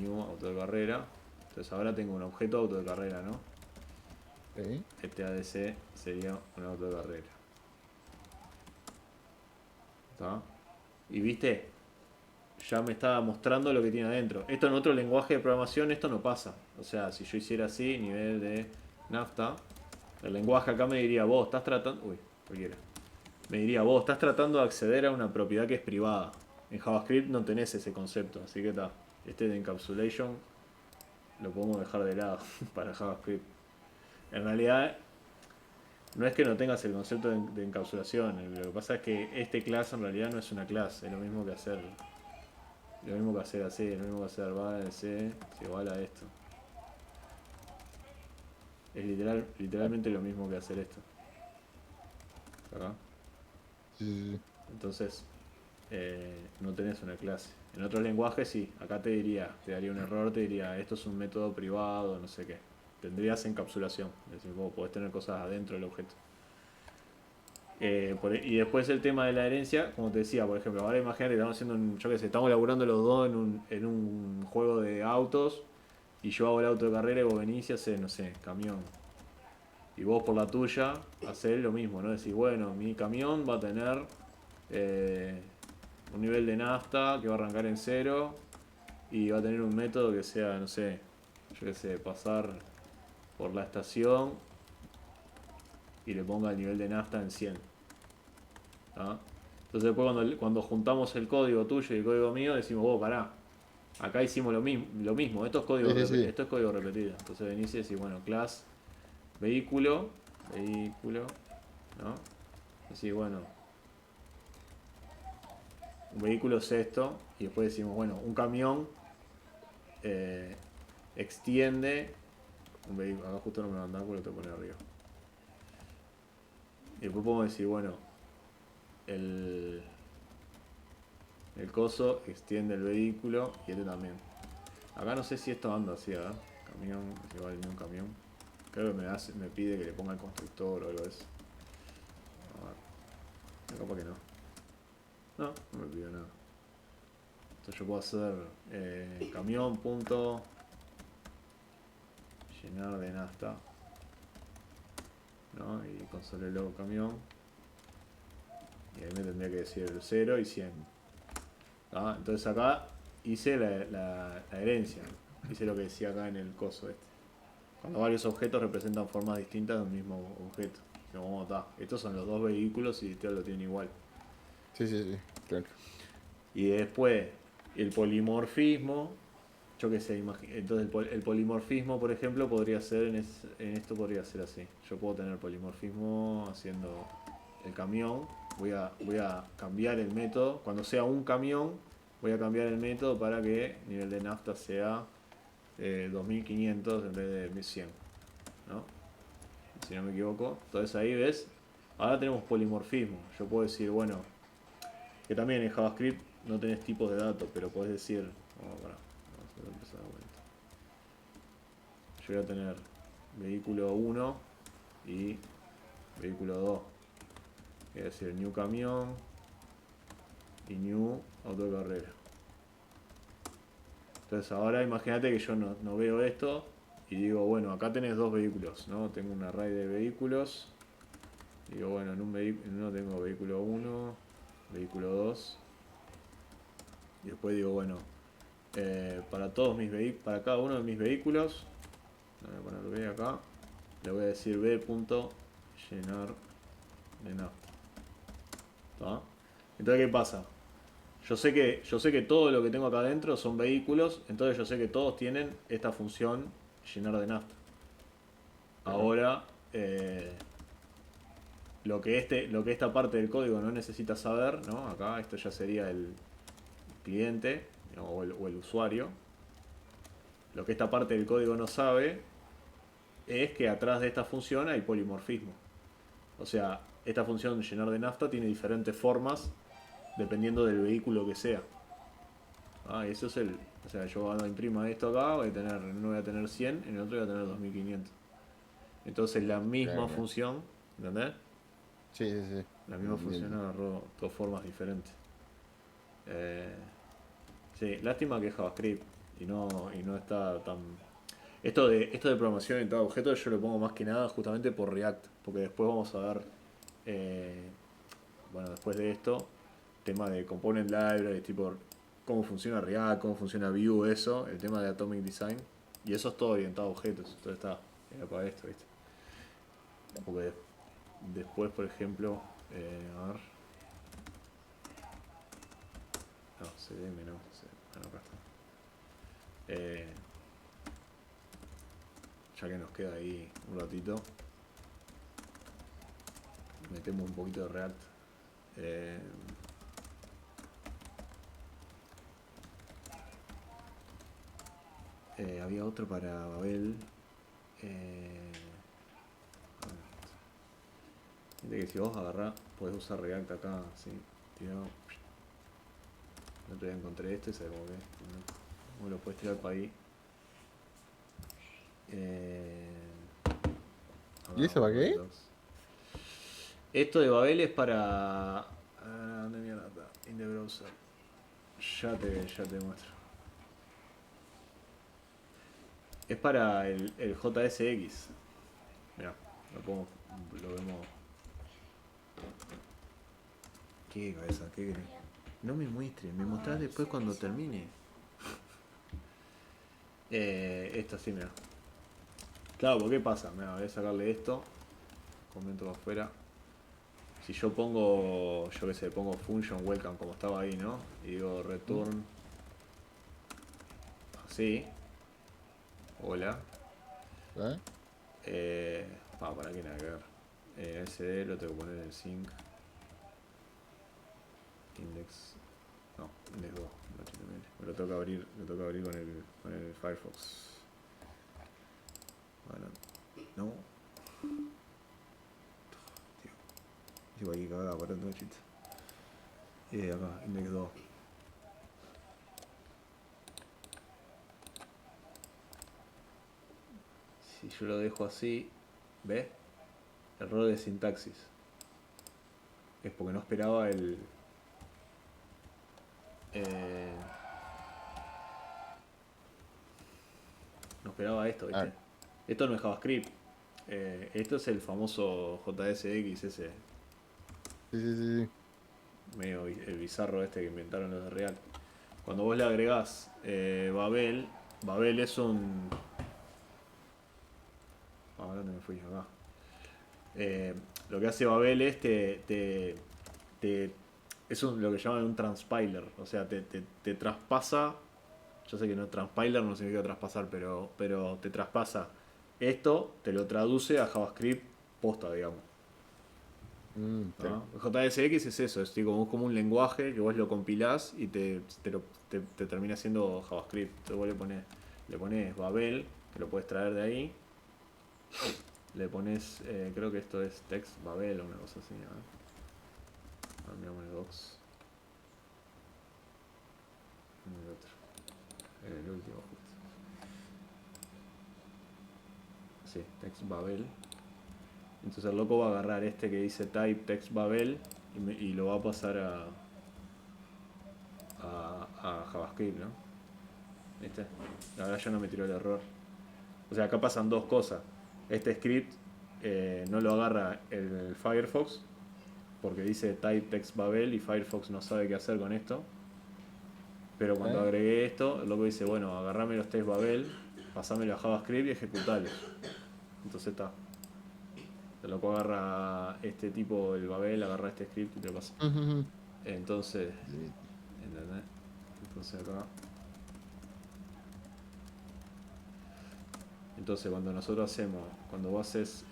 new auto de carrera. Entonces ahora tengo un objeto auto de carrera, ¿no? Ok. Este ADC sería un auto de carrera. ¿Está? Y viste, ya me está mostrando lo que tiene adentro. Esto en otro lenguaje de programación, esto no pasa. O sea, si yo hiciera así, nivel de nafta, el lenguaje acá me diría, vos estás tratando... Uy, cualquiera. Me diría, vos estás tratando de acceder a una propiedad que es privada. En JavaScript no tenés ese concepto, así que está. Este de encapsulation lo podemos dejar de lado para JavaScript. En realidad, no es que no tengas el concepto de encapsulación, lo que pasa es que este class en realidad no es una clase, es lo mismo que hacer. Lo mismo que hacer así, lo mismo que hacer val c es igual a esto. Es literalmente lo mismo que hacer esto. Acá. Sí, sí, sí. Entonces, no tenés una clase. En otros lenguajes sí, acá te daría un error, te diría esto es un método privado, no sé qué. Tendrías encapsulación, es decir, vos podés tener cosas adentro del objeto. Y después el tema de la herencia, como te decía, por ejemplo, ahora imagínate que estamos haciendo yo qué sé, estamos laburando los dos en un juego de autos y yo hago el auto de carrera y vos venís y haces, no sé, camión. Y vos por la tuya hacés lo mismo, ¿no? Decís, bueno, mi camión va a tener un nivel de nafta que va a arrancar en cero y va a tener un método que sea, no sé, yo qué sé, pasar por la estación y le ponga el nivel de nafta en 100. ¿Ah? Entonces después cuando juntamos el código tuyo y el código mío decimos, vos pará, acá hicimos lo mismo, Sí, sí, sí. esto es código repetido. Entonces venís y decís, bueno, class vehículo, ¿no? Decís, bueno, un vehículo es esto, y después decimos, bueno, un camión eh, extiende un vehículo, acá justo no me mandaba porque lo tengo que poner arriba. Y después podemos decir, bueno, el, el coso extiende el vehículo y este también. Acá no sé si esto anda así, ¿verdad? Camión, si va a venir un camión. Creo que me pide que le ponga el constructor o algo de eso. A ver. Capaz que no. No, no me pide nada. Entonces yo puedo hacer camión punto llenar de nafta, ¿no? Y console log camión. Y ahí me tendría que decir el 0 y 100. ¿Ah? Entonces acá hice la herencia. Hice lo que decía acá en el coso este. Cuando varios objetos representan formas distintas de un mismo objeto. Como está. Estos son los dos vehículos y todos lo tienen igual. Sí, sí, sí, claro. Y después el polimorfismo. Yo qué sé, entonces el polimorfismo, por ejemplo, podría ser en esto podría ser así. Yo puedo tener polimorfismo haciendo el camión. Voy a cambiar el método. Cuando sea un camión, voy a cambiar el método para que el nivel de nafta sea 2500 en vez de 1100, ¿no? Si no me equivoco. Entonces ahí ves, ahora tenemos polimorfismo. Yo puedo decir, bueno, que también en JavaScript no tenés tipos de datos, pero podés decir, vamos a empezar de vuelta. Yo voy a tener vehículo 1 y vehículo 2. Voy a decir new camión y new auto de carrera. Entonces ahora imagínate que yo no veo esto y digo, bueno, acá tenés dos vehículos, ¿no? Tengo un array de vehículos. Digo, bueno, en uno tengo vehículo 1, vehículo 2. Y después digo, bueno, para cada uno de mis vehículos, voy a poner B acá, le voy a decir b.llenar de nafta. ¿Tá? Entonces, ¿qué pasa? Yo sé que todo lo que tengo acá adentro son vehículos, entonces yo sé que todos tienen esta función llenar de nafta. Claro. Ahora, lo que esta parte del código no necesita saber, ¿no? Acá esto ya sería el cliente, ¿no? o el usuario. Lo que esta parte del código no sabe es que atrás de esta función hay polimorfismo. O sea, esta función llenar de nafta tiene diferentes formas dependiendo del vehículo que sea. Eso es o sea, yo cuando imprima esto acá, en uno voy a tener 100, en el otro voy a tener 2500. Entonces la misma Claro, claro. función, ¿entendés? Sí, sí, sí. La misma función Entiendo. agarró dos formas diferentes. Eh, sí, lástima que es JavaScript y no está tan... Esto de programación orientada a objetos yo lo pongo más que nada justamente por React, porque después vamos a ver, eh, bueno, después de esto, tema de component library, tipo cómo funciona React, cómo funciona Vue, eso, el tema de Atomic Design, y eso es todo orientado a objetos, entonces era para esto, ¿viste? Porque después, por ejemplo, a ver, no, CDM no, bueno, acá está. Ya que nos queda ahí un ratito, metemos un poquito de React. Había otro para Babel. Viste que si vos agarrás, podés usar React acá, así, tirado. El otro día encontré esto y se como que vos lo podés tirar para ahí. ¿Y eso para qué? Esto de Babel es para... ¿dónde mierda está? In the browser. Ya te muestro. Es para el JSX. Mirá, lo vemos. ¿Qué cabeza? ¿Qué querés? No me muestres, me mostrás después cuando termine. Esto sí, mira. Claro, ¿por qué pasa? Mira, voy a sacarle esto. Comento para afuera. Si yo pongo, yo qué sé, pongo function welcome como estaba ahí, ¿no? Y digo return. Así. Hola. Para que nada que ver. SD lo tengo que poner en el sync. Index. No, index 2, no HTML. Me lo tengo que abrir con el Firefox. Bueno, no. Tío, aquí cagada, para todo chiste. Acá, index 2. Si yo lo dejo así, ¿ves? Error de sintaxis. Es porque no esperaba el... no esperaba esto, ¿viste? Esto no es JavaScript. Esto es el famoso JSX ese. Sí. Medio el bizarro este que inventaron los de Real. Cuando vos le agregás Babel es un... ahora dónde me fui, acá. Lo que hace Babel es es lo que llaman un transpiler, o sea, te traspasa. Yo sé que no transpiler no significa traspasar, pero te traspasa esto, te lo traduce a JavaScript posta, digamos. ¿No? JSX es eso, es como un lenguaje que vos lo compilás y te termina siendo JavaScript. Entonces vos le pones Babel, que lo puedes traer de ahí. Le pones, creo que esto es text Babel o una cosa así. Miramos el docs. El otro. El último justo. Sí, text Babel. Entonces el loco va a agarrar este que dice type text Babel y lo va a pasar a JavaScript, ¿no? ¿Viste? Ahora ya no me tiró el error. O sea, acá pasan dos cosas. Este script no lo agarra el Firefox porque dice type text Babel y Firefox no sabe qué hacer con esto. Pero cuando agregué esto, el loco dice, bueno, agarrame los text Babel, pasámelo a JavaScript y ejecutalo. Entonces está. El loco agarra este tipo, el Babel, agarra este script y te lo pasa. Entonces, ¿entendés? Entonces acá. Entonces cuando vos haces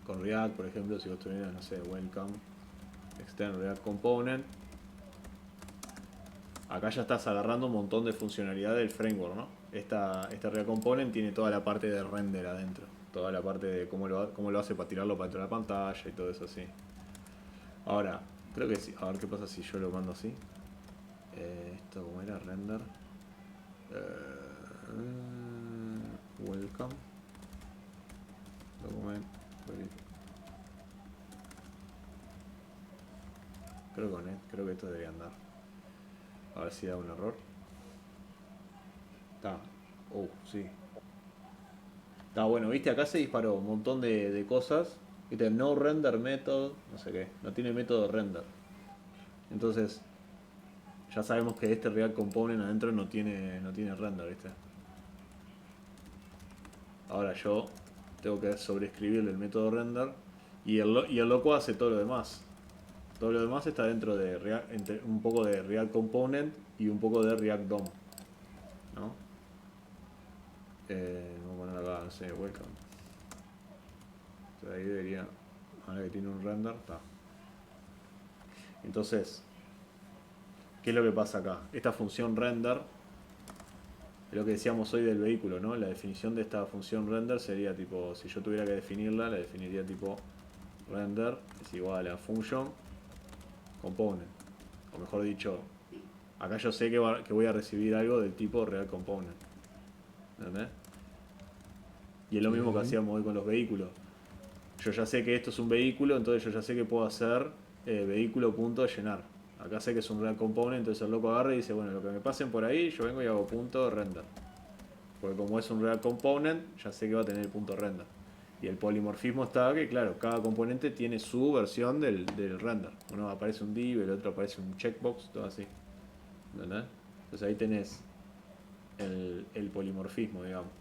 con React, por ejemplo, si vos tuvieras, no sé, welcome, extend React component, acá ya estás agarrando un montón de funcionalidad del framework, ¿no? Este React component tiene toda la parte de render adentro, toda la parte de cómo lo hace para tirarlo para dentro de la pantalla y todo eso así. Ahora, creo que sí, a ver qué pasa si yo lo mando así. Esto como era render. Welcome. Document. Creo que esto debería andar. A ver si da un error. Está. Sí. Está bueno, viste, acá se disparó un montón de cosas. Viste, no render method, no sé qué. No tiene método render. Entonces, ya sabemos que este React Component adentro no tiene render, viste. Ahora yo tengo que sobreescribirle el método render y el loco hace todo lo demás. Todo lo demás está dentro de un poco de React Component y un poco de React DOM, ¿no? Vamos a poner acá, no sé, welcome. Entonces ahí debería, ahora que tiene un render, está. Entonces, ¿qué es lo que pasa acá? Esta función render es lo que decíamos hoy del vehículo, ¿no? La definición de esta función render sería tipo, si yo tuviera que definirla, la definiría tipo render es igual a function component. O mejor dicho, acá yo sé que voy a recibir algo del tipo real component. ¿Entendés? Y es lo mismo que hacíamos hoy con los vehículos. Yo ya sé que esto es un vehículo, entonces yo ya sé que puedo hacer vehículo.llenar. Acá sé que es un real component, entonces el loco agarra y dice, bueno, lo que me pasen por ahí, yo vengo y hago punto render. Porque como es un real component, ya sé que va a tener el punto render. Y el polimorfismo está que, claro, cada componente tiene su versión del render. Uno aparece un div, el otro aparece un checkbox, todo así. ¿Entendés? Entonces ahí tenés el polimorfismo, digamos.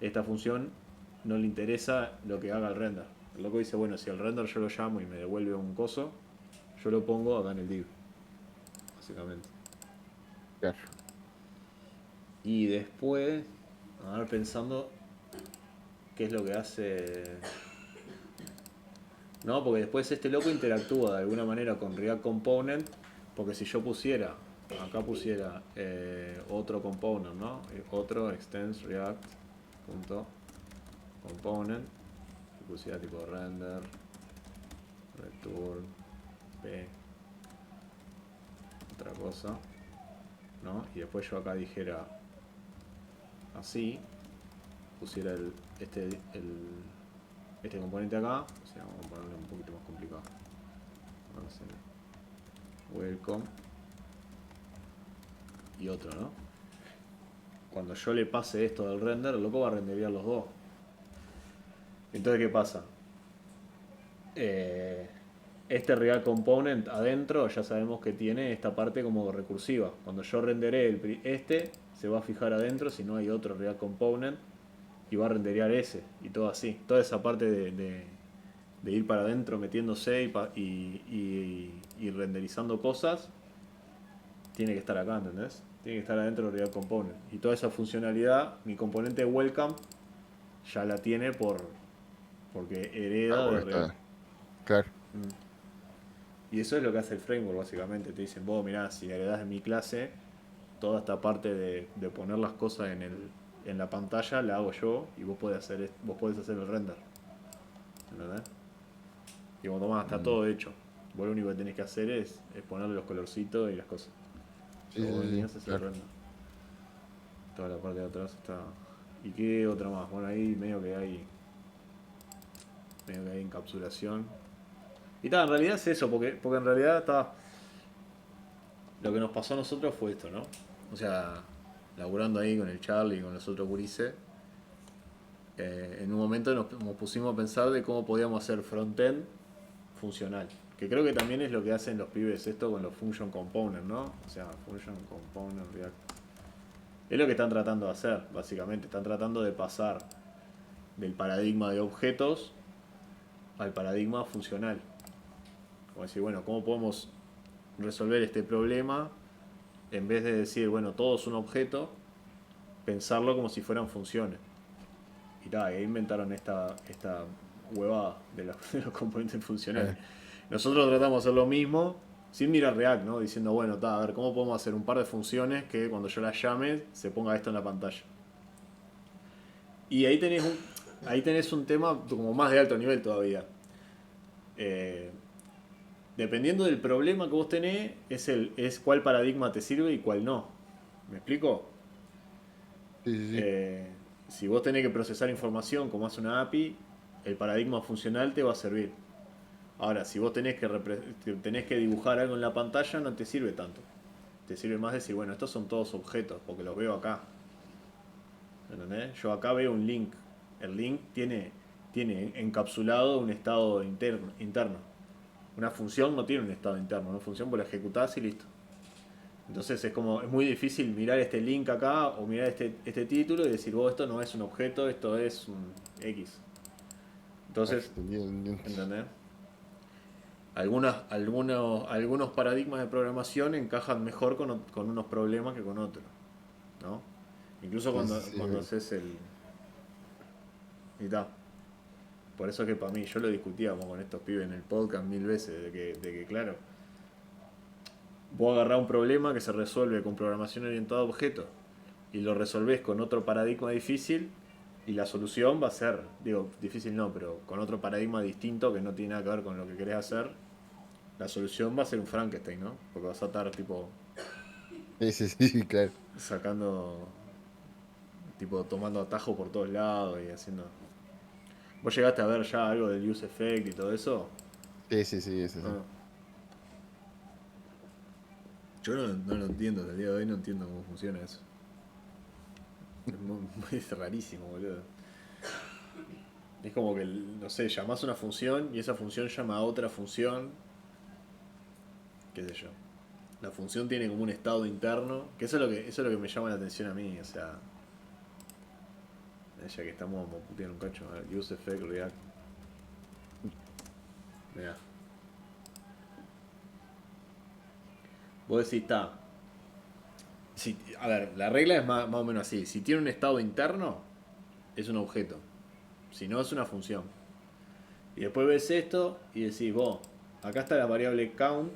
Esta función no le interesa lo que haga el render. El loco dice, bueno, si el render yo lo llamo y me devuelve un coso, yo lo pongo acá en el div, básicamente. Claro. Y después, a ver, pensando qué es lo que hace. No, porque después este loco interactúa de alguna manera con React Component, porque si yo pusiera, acá pusiera otro component, ¿no? Otro extends React punto component, y pusiera tipo render, return, p, otra cosa, ¿no? Y después yo acá dijera así, pusiera este componente acá, o sea, vamos a ponerlo un poquito más complicado. Vamos a hacer welcome y otro, ¿no? Cuando yo le pase esto del render, el loco va a renderear los dos. Entonces, ¿qué pasa? Este real component adentro ya sabemos que tiene esta parte como recursiva. Cuando yo renderé se va a fijar adentro si no hay otro real component y va a renderear ese y todo así. Toda esa parte de ir para adentro metiéndose y renderizando cosas tiene que estar acá, ¿entendés? Tiene que estar adentro del real component. Y toda esa funcionalidad, mi componente welcome ya la tiene porque Ah, hereda de porque real. está. Claro. Y eso es lo que hace el framework básicamente. Te dicen, vos mirá, si heredás de mi clase, toda esta parte de poner las cosas en la pantalla la hago yo y vos podés hacer el render. ¿Entendés? Y como tomás, está Mm. todo hecho. Vos lo único que tenés que hacer es ponerle los colorcitos y las cosas. Sí, Yo vos sí, sí, venís a hacer el claro. render. Toda la parte de atrás está. ¿Y qué otra más? Bueno, ahí medio que hay encapsulación. Y tal, en realidad es eso, porque en realidad está. Lo que nos pasó a nosotros fue esto, ¿no? O sea, laburando ahí con el Charlie y con los otros gurises, en un momento nos pusimos a pensar de cómo podíamos hacer frontend funcional. Que creo que también es lo que hacen los pibes esto con los function components, ¿no? O sea, function component React. Es lo que están tratando de hacer, básicamente. Están tratando de pasar del paradigma de objetos al paradigma funcional. Como decir, bueno, ¿cómo podemos resolver este problema en vez de decir, bueno, todo es un objeto, pensarlo como si fueran funciones? Y tal, ahí inventaron esta huevada de los componentes funcionales. Eh, Nosotros tratamos de hacer lo mismo sin mirar React, ¿no? Diciendo, bueno, a ver, ¿cómo podemos hacer un par de funciones que cuando yo las llame se ponga esto en la pantalla? Y ahí tenés un tema como más de alto nivel todavía. Eh, Dependiendo del problema que vos tenés, es cuál paradigma te sirve y cuál no. ¿Me explico? sí, sí, sí. Eh, si vos tenés que procesar información como hace una API, el paradigma funcional te va a servir. Ahora, si vos tenés que dibujar algo en la pantalla, no te sirve tanto. Te sirve más decir, bueno, estos son todos objetos, porque los veo acá. ¿Entendés? Yo acá veo un link. El link tiene encapsulado un estado interno. Una función no tiene un estado interno. Una función vos la ejecutás y listo. Entonces es muy difícil mirar este link acá o mirar este título y decir, vos, esto no es un objeto, esto es un X. Claro, Entonces, entendido, entendido. ¿entendés? Algunos paradigmas de programación encajan mejor con unos problemas que con otros, ¿no? Incluso Sí, sí, cuando sí. haces el... Y ta. Por eso que para mí, yo lo discutíamos con estos pibes en el podcast mil veces, de que claro, vos agarrás un problema que se resuelve con programación orientada a objetos y lo resolvés con otro paradigma difícil y la solución va a ser, digo, difícil no, pero con otro paradigma distinto que no tiene nada que ver con lo que querés hacer, la solución va a ser un Frankenstein, ¿no? Porque vas a estar tipo Sí, sí, sí, claro. sacando, tipo tomando atajos por todos lados y haciendo... ¿Vos llegaste a ver ya algo del use effect y todo eso? Sí, sí, sí, eso sí. Ah. Yo no lo entiendo, hasta el día de hoy no entiendo cómo funciona eso. Es muy rarísimo, boludo. Es como que, no sé, llamás a una función y esa función llama a otra función, qué sé yo. La función tiene como un estado interno, que eso es lo que me llama la atención a mí, o sea, ya que estamos como puteando un cacho, a ver, use effect react, mirá. Vos decís, está, si, a ver, la regla es más o menos así, si tiene un estado interno, es un objeto, si no es una función. Y después ves esto y decís, vos, acá está la variable count,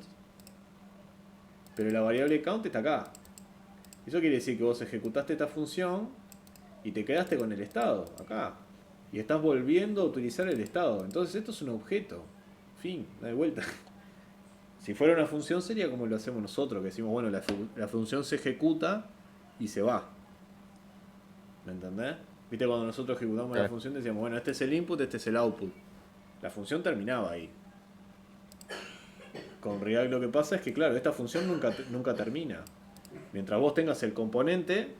pero la variable count está acá. Eso quiere decir que vos ejecutaste esta función y te quedaste con el estado, acá. Y estás volviendo a utilizar el estado. Entonces esto es un objeto. Fin, da de vuelta. Si fuera una función sería como lo hacemos nosotros, que decimos, bueno, la función se ejecuta y se va. ¿Me entendés? Viste, cuando nosotros ejecutamos la Claro. función decíamos, bueno, este es el input, este es el output. La función terminaba ahí. Con React lo que pasa es que, claro, esta función nunca termina. Mientras vos tengas el componente,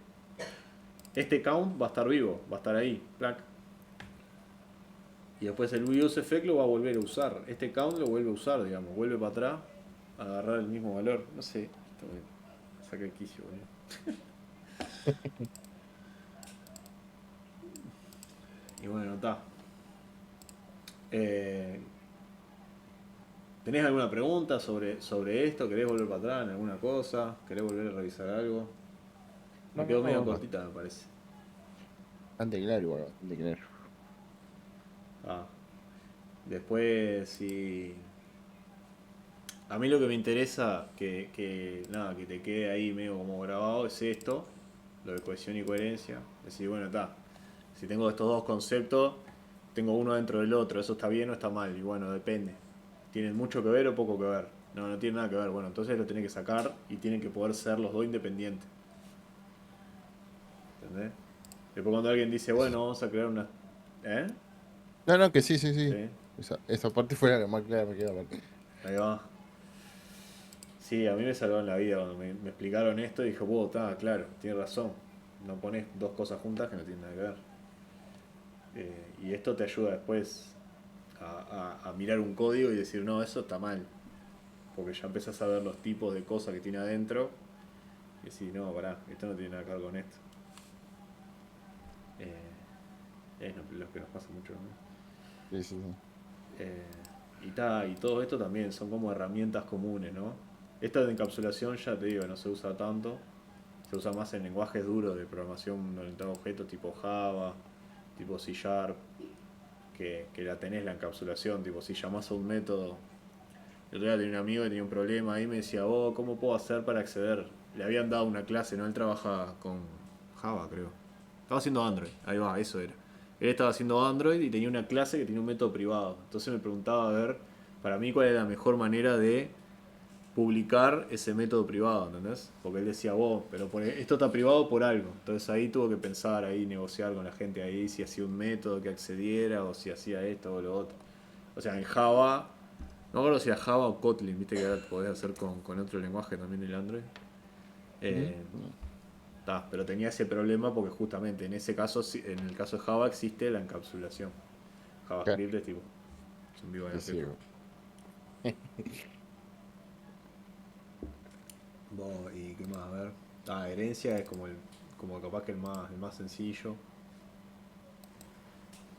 este count va a estar vivo, va a estar ahí. Plac. Y después el use effect lo va a volver a usar. Este count lo vuelve a usar, digamos. Vuelve para atrás a agarrar el mismo valor. No sé. Esto me saca el quicio, boludo. Y bueno, está. Eh, ¿Tenés alguna pregunta sobre esto? ¿Querés volver para atrás en alguna cosa? ¿Querés volver a revisar algo? Me No, quedó medio no, cortita, me parece. bastante claro, igual, bastante claro. Ah. Después, si... A mí lo que me interesa nada, que te quede ahí medio como grabado es esto, lo de cohesión y coherencia. Es decir, bueno, está. Si tengo estos dos conceptos, tengo uno dentro del otro, ¿eso está bien o está mal? Y bueno, depende. ¿Tienen mucho que ver o poco que ver? No, no tiene nada que ver. Bueno, entonces lo tenés que sacar y tienen que poder ser los dos independientes. ¿Entendés? Después cuando alguien dice, Eso. bueno, vamos a crear una... ¿Eh? No, no, que sí, sí, sí. Sí, Esa parte fue la que más clara me quedó aparte. ahí va. Sí, a mí me salvaron la vida cuando me explicaron esto y dije, wow, está, claro, tiene razón. No pones dos cosas juntas que no tienen nada que ver. Y esto te ayuda después a mirar un código y decir, no, eso está mal. Porque ya empezás a ver los tipos de cosas que tiene adentro y decís, no, pará, esto no tiene nada que ver con esto. Es lo que nos pasa mucho, ¿no? Sí, sí, sí. Y todo esto también son como herramientas comunes, ¿no? Esta de encapsulación, ya te digo, no se usa tanto. Se usa más en lenguajes duros de programación orientada a objetos tipo Java, tipo C Sharp, que la tenés la encapsulación, tipo si llamás a un método. El otro día tenía un amigo que tenía un problema ahí y me decía, oh, ¿cómo puedo hacer para acceder? Le habían dado una clase, ¿no? Él trabaja con Java, creo. Estaba haciendo Android, ahí va, eso era. Él estaba haciendo Android y tenía una clase que tenía un método privado. Entonces me preguntaba a ver, para mí, cuál era la mejor manera de publicar ese método privado, ¿entendés? Porque él decía, vos, pero esto está privado por algo. Entonces ahí tuvo que pensar, ahí negociar con la gente ahí si hacía un método que accediera o si hacía esto o lo otro. O sea, en Java, no me acuerdo si era Java o Kotlin, viste que ahora podés hacer con otro lenguaje también el Android. Mm, Eh, pero tenía ese problema porque justamente en ese caso, en el caso de Java existe la encapsulación. claro, JavaScript es tipo, es un vivo en sí, sí, efecto. ¿Y qué más? A ver. Herencia es como capaz que el más sencillo.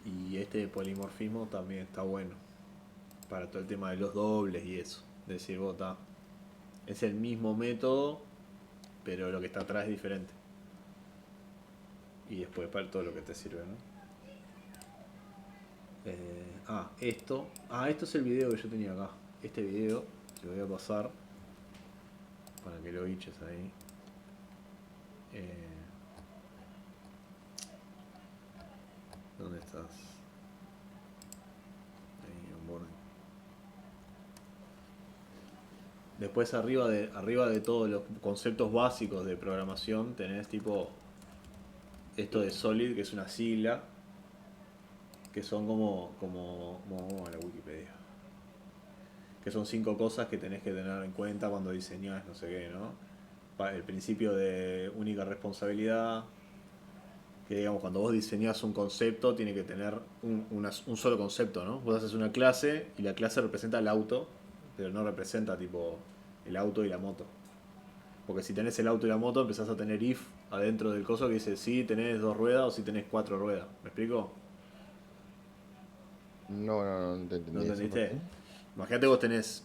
Y este de polimorfismo también está bueno. para todo el tema de los dobles y eso. De decir, vos, es el mismo método, pero lo que está atrás es diferente. Y después para todo lo que te sirve, ¿no? Esto es el video que yo tenía acá. Este video te lo voy a pasar para que lo biches ahí. ¿Dónde estás? Ahí, onboarding. Después arriba de todos los conceptos básicos de programación tenés tipo esto de Solid, que es una sigla, que son vamos a la Wikipedia, que son 5 cosas que tenés que tener en cuenta cuando diseñás no sé qué, ¿no? El principio de única responsabilidad, que digamos cuando vos diseñás un concepto tiene que tener un solo concepto, ¿no? Vos haces una clase y la clase representa el auto, pero no representa tipo el auto y la moto. Porque si tenés el auto y la moto empezás a tener if adentro del coso que dice si tenés 2 ruedas o si tenés 4 ruedas. ¿Me explico? No te ¿No entendí eso. entendiste? ¿No? Imagínate vos tenés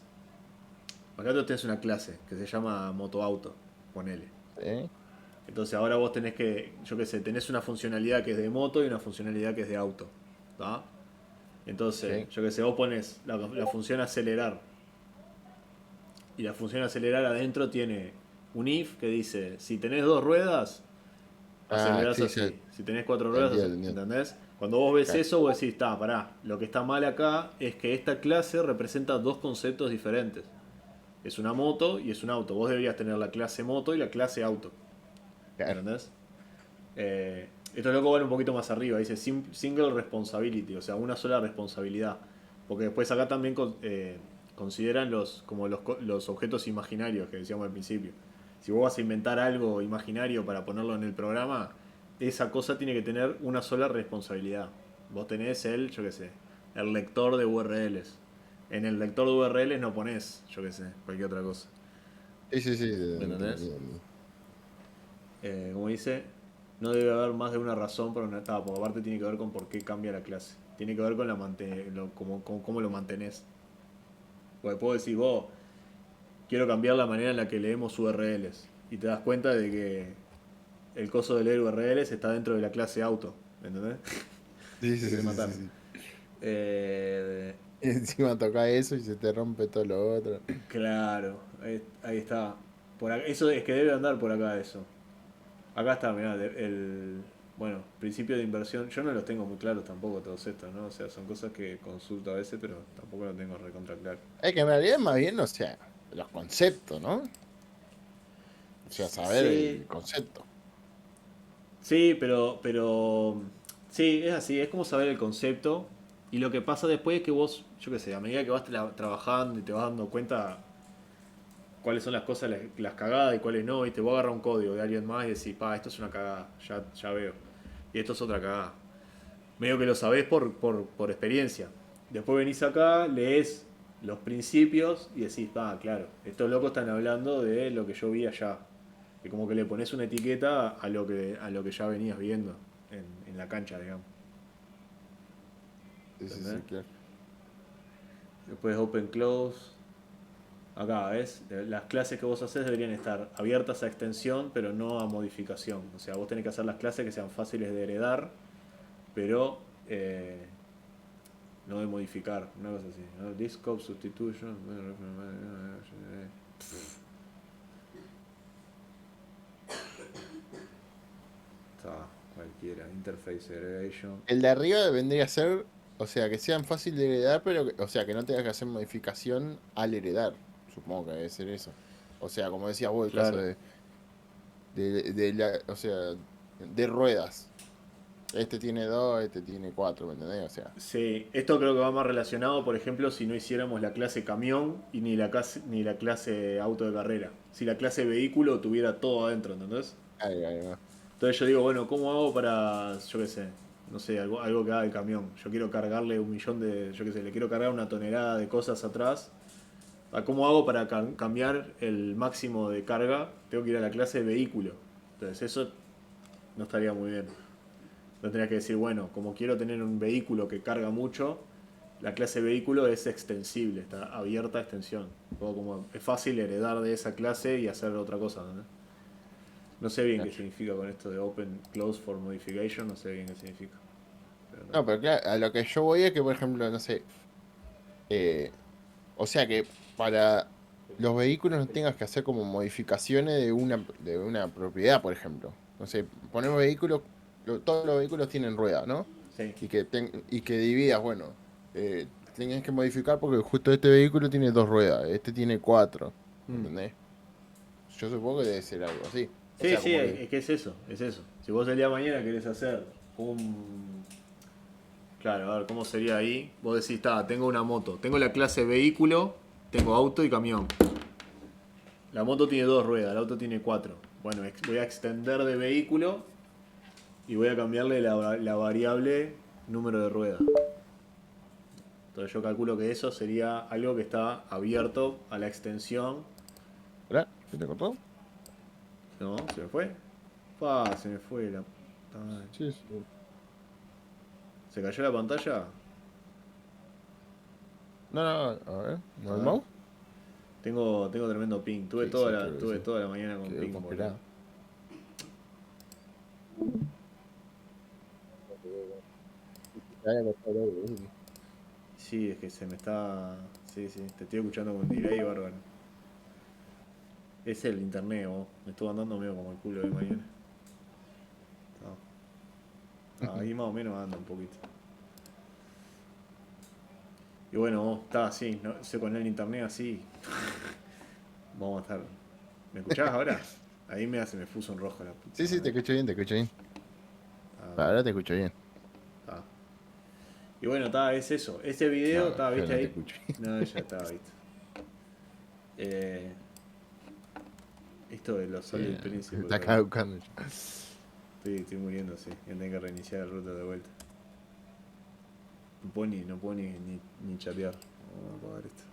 una clase que se llama motoauto, ponele. ¿Sí? Entonces ahora vos tenés que, yo qué sé, tenés una funcionalidad que es de moto y una funcionalidad que es de auto. ¿Tá? Entonces, Sí. yo qué sé, vos pones la función acelerar. Y la función acelerar adentro tiene un if que dice, si tenés 2 ruedas, Ah, acelerás sí, sí. así. Si tenés 4 Te ruedas, entiendo, te entiendo. ¿entendés? Cuando vos ves Claro. eso, vos decís, pará, lo que está mal acá es que esta clase representa 2 conceptos diferentes. Es una moto y es un auto. Vos deberías tener la clase moto y la clase auto. Claro. ¿Entendés? Estos locos van un poquito más arriba. Dice single responsibility, o sea, una sola responsabilidad. Porque después acá también consideran los objetos imaginarios que decíamos al principio. Si vos vas a inventar algo imaginario para ponerlo en el programa, esa cosa tiene que tener una sola responsabilidad. Vos tenés yo qué sé, el lector de URLs. En el lector de URLs no ponés, yo qué sé, cualquier otra cosa. Sí, sí, sí, ¿Me entendés? entendí. Como dice, no debe haber más de una razón para una etapa, porque aparte tiene que ver con por qué cambia la clase. Tiene que ver con cómo lo mantenés. Porque puedo decir, vos, quiero cambiar la manera en la que leemos URLs. Y te das cuenta de que el coso de leer URLs está dentro de la clase auto. ¿Me entendés? Sí, Te sí, querés sí, sí, matar. sí. Eh, Y encima toca eso y se te rompe todo lo otro. claro, ahí está. Eso es que debe andar por acá eso. Acá está, mirá, bueno, principio de inversión. Yo no los tengo muy claros tampoco todos estos, ¿no? O sea, son cosas que consulto a veces, pero tampoco lo tengo recontra claro. Es que en realidad es más bien, o sea, los conceptos, ¿no? O sea, saber Sí, el concepto. sí, sí, es así, es como saber el concepto. Y lo que pasa después es que vos, yo qué sé, a medida que vas trabajando y te vas dando cuenta cuáles son las cosas, las cagadas y cuáles no, y te voy a agarrar un código de alguien más y decís, esto es una cagada, ya veo. Y esto es otra cagada. Medio que lo sabés por experiencia. Después venís acá, lees los principios y decís, claro, estos locos están hablando de lo que yo vi allá. Y como que le pones una etiqueta a lo que ya venías viendo en la cancha, digamos. Sí, sí, ¿Entendés? sí, claro. Después open close. Acá, ¿ves? Las clases que vos haces deberían estar abiertas a extensión, pero no a modificación. O sea, vos tenés que hacer las clases que sean fáciles de heredar, pero no de modificar, una cosa así, ¿no? This scope substitution. Está, cualquiera. Interface aggregation. El de arriba vendría a ser, o sea, que sean fácil de heredar, pero, o sea, que no tengas que hacer modificación al heredar. Supongo que debe ser eso. O sea, como decías vos, el caso Claro. o sea, de ruedas. Este tiene dos, este tiene cuatro, ¿me entendés? O sea, Sí, esto creo que va más relacionado, por ejemplo, si no hiciéramos la clase camión y ni la clase auto de carrera. Si la clase vehículo tuviera todo adentro, ¿entendés? ahí va. Entonces yo digo, bueno, ¿cómo hago para, yo qué sé, no sé, algo que haga el camión? Yo quiero cargarle 1 millón yo qué sé, le quiero cargar una tonelada de cosas atrás. ¿Cómo hago para cambiar el máximo de carga? Tengo que ir a la clase de vehículo. Entonces eso no estaría muy bien. No tendrías que decir, bueno, como quiero tener un vehículo que carga mucho, la clase vehículo es extensible, está abierta a extensión. Como es fácil heredar de esa clase y hacer otra cosa, ¿no? No sé bien qué significa con esto de Open Close for Modification, no sé bien qué significa. Pero No, pero claro, a lo que yo voy es que, por ejemplo, no sé. eh, o sea que para los vehículos no tengas que hacer como modificaciones de una propiedad, por ejemplo. No sé, ponemos vehículos, todos los vehículos tienen ruedas, ¿no? sí. Y que dividas, bueno, tienes que modificar porque justo este vehículo tiene dos ruedas, este tiene cuatro, Mm. ¿entendés? Yo supongo que debe ser algo así. O Sí, sea, sí, como que, es que es eso, es eso. Si vos el día de mañana querés hacer un... Claro, a ver, ¿cómo sería ahí? Vos decís, tengo una moto, tengo la clase vehículo, tengo auto y camión. La moto tiene dos ruedas, el auto tiene cuatro. Bueno, voy a extender de vehículo y voy a cambiarle la variable número de ruedas. Entonces yo calculo que eso sería algo que está abierto a la extensión. ¿verdad? ¿Se te cortó? No, se me fue. Se me fue la... puta madre. Sí, sí. ¿Se cayó la pantalla? No, no, a ver, A ¿no el ver. mouse? Tengo tremendo ping. Sí, sí, creo que Tuve sí. toda la mañana con Quedó ping, boludo. congelado. Te haya cortado algo, ¿sí? Sí, es que se me está... Sí, sí, te estoy escuchando con delay, bárbaro. Es el internet, vos. Me estuvo andando medio como el culo de mañana. Ahí más o menos anda un poquito. Y bueno, vos, está así, ¿no? Sé con el internet así. Vamos a estar. ¿Me escuchás ahora? Ahí me puso en rojo la puta Sí, sí, te madre. escucho bien, te escucho bien. Ah, Ahora te escucho bien. ah. Y bueno, es eso. Ese video, No, yo ¿viste no te ahí? escucho. No, ya está, viste. Eh, Esto de los Sí, Sol del Príncipe, está acá buscando yo. estoy muriendo, sí. Voy a tener que reiniciar el router de vuelta. No puedo ni chatear. Vamos a apagar esto.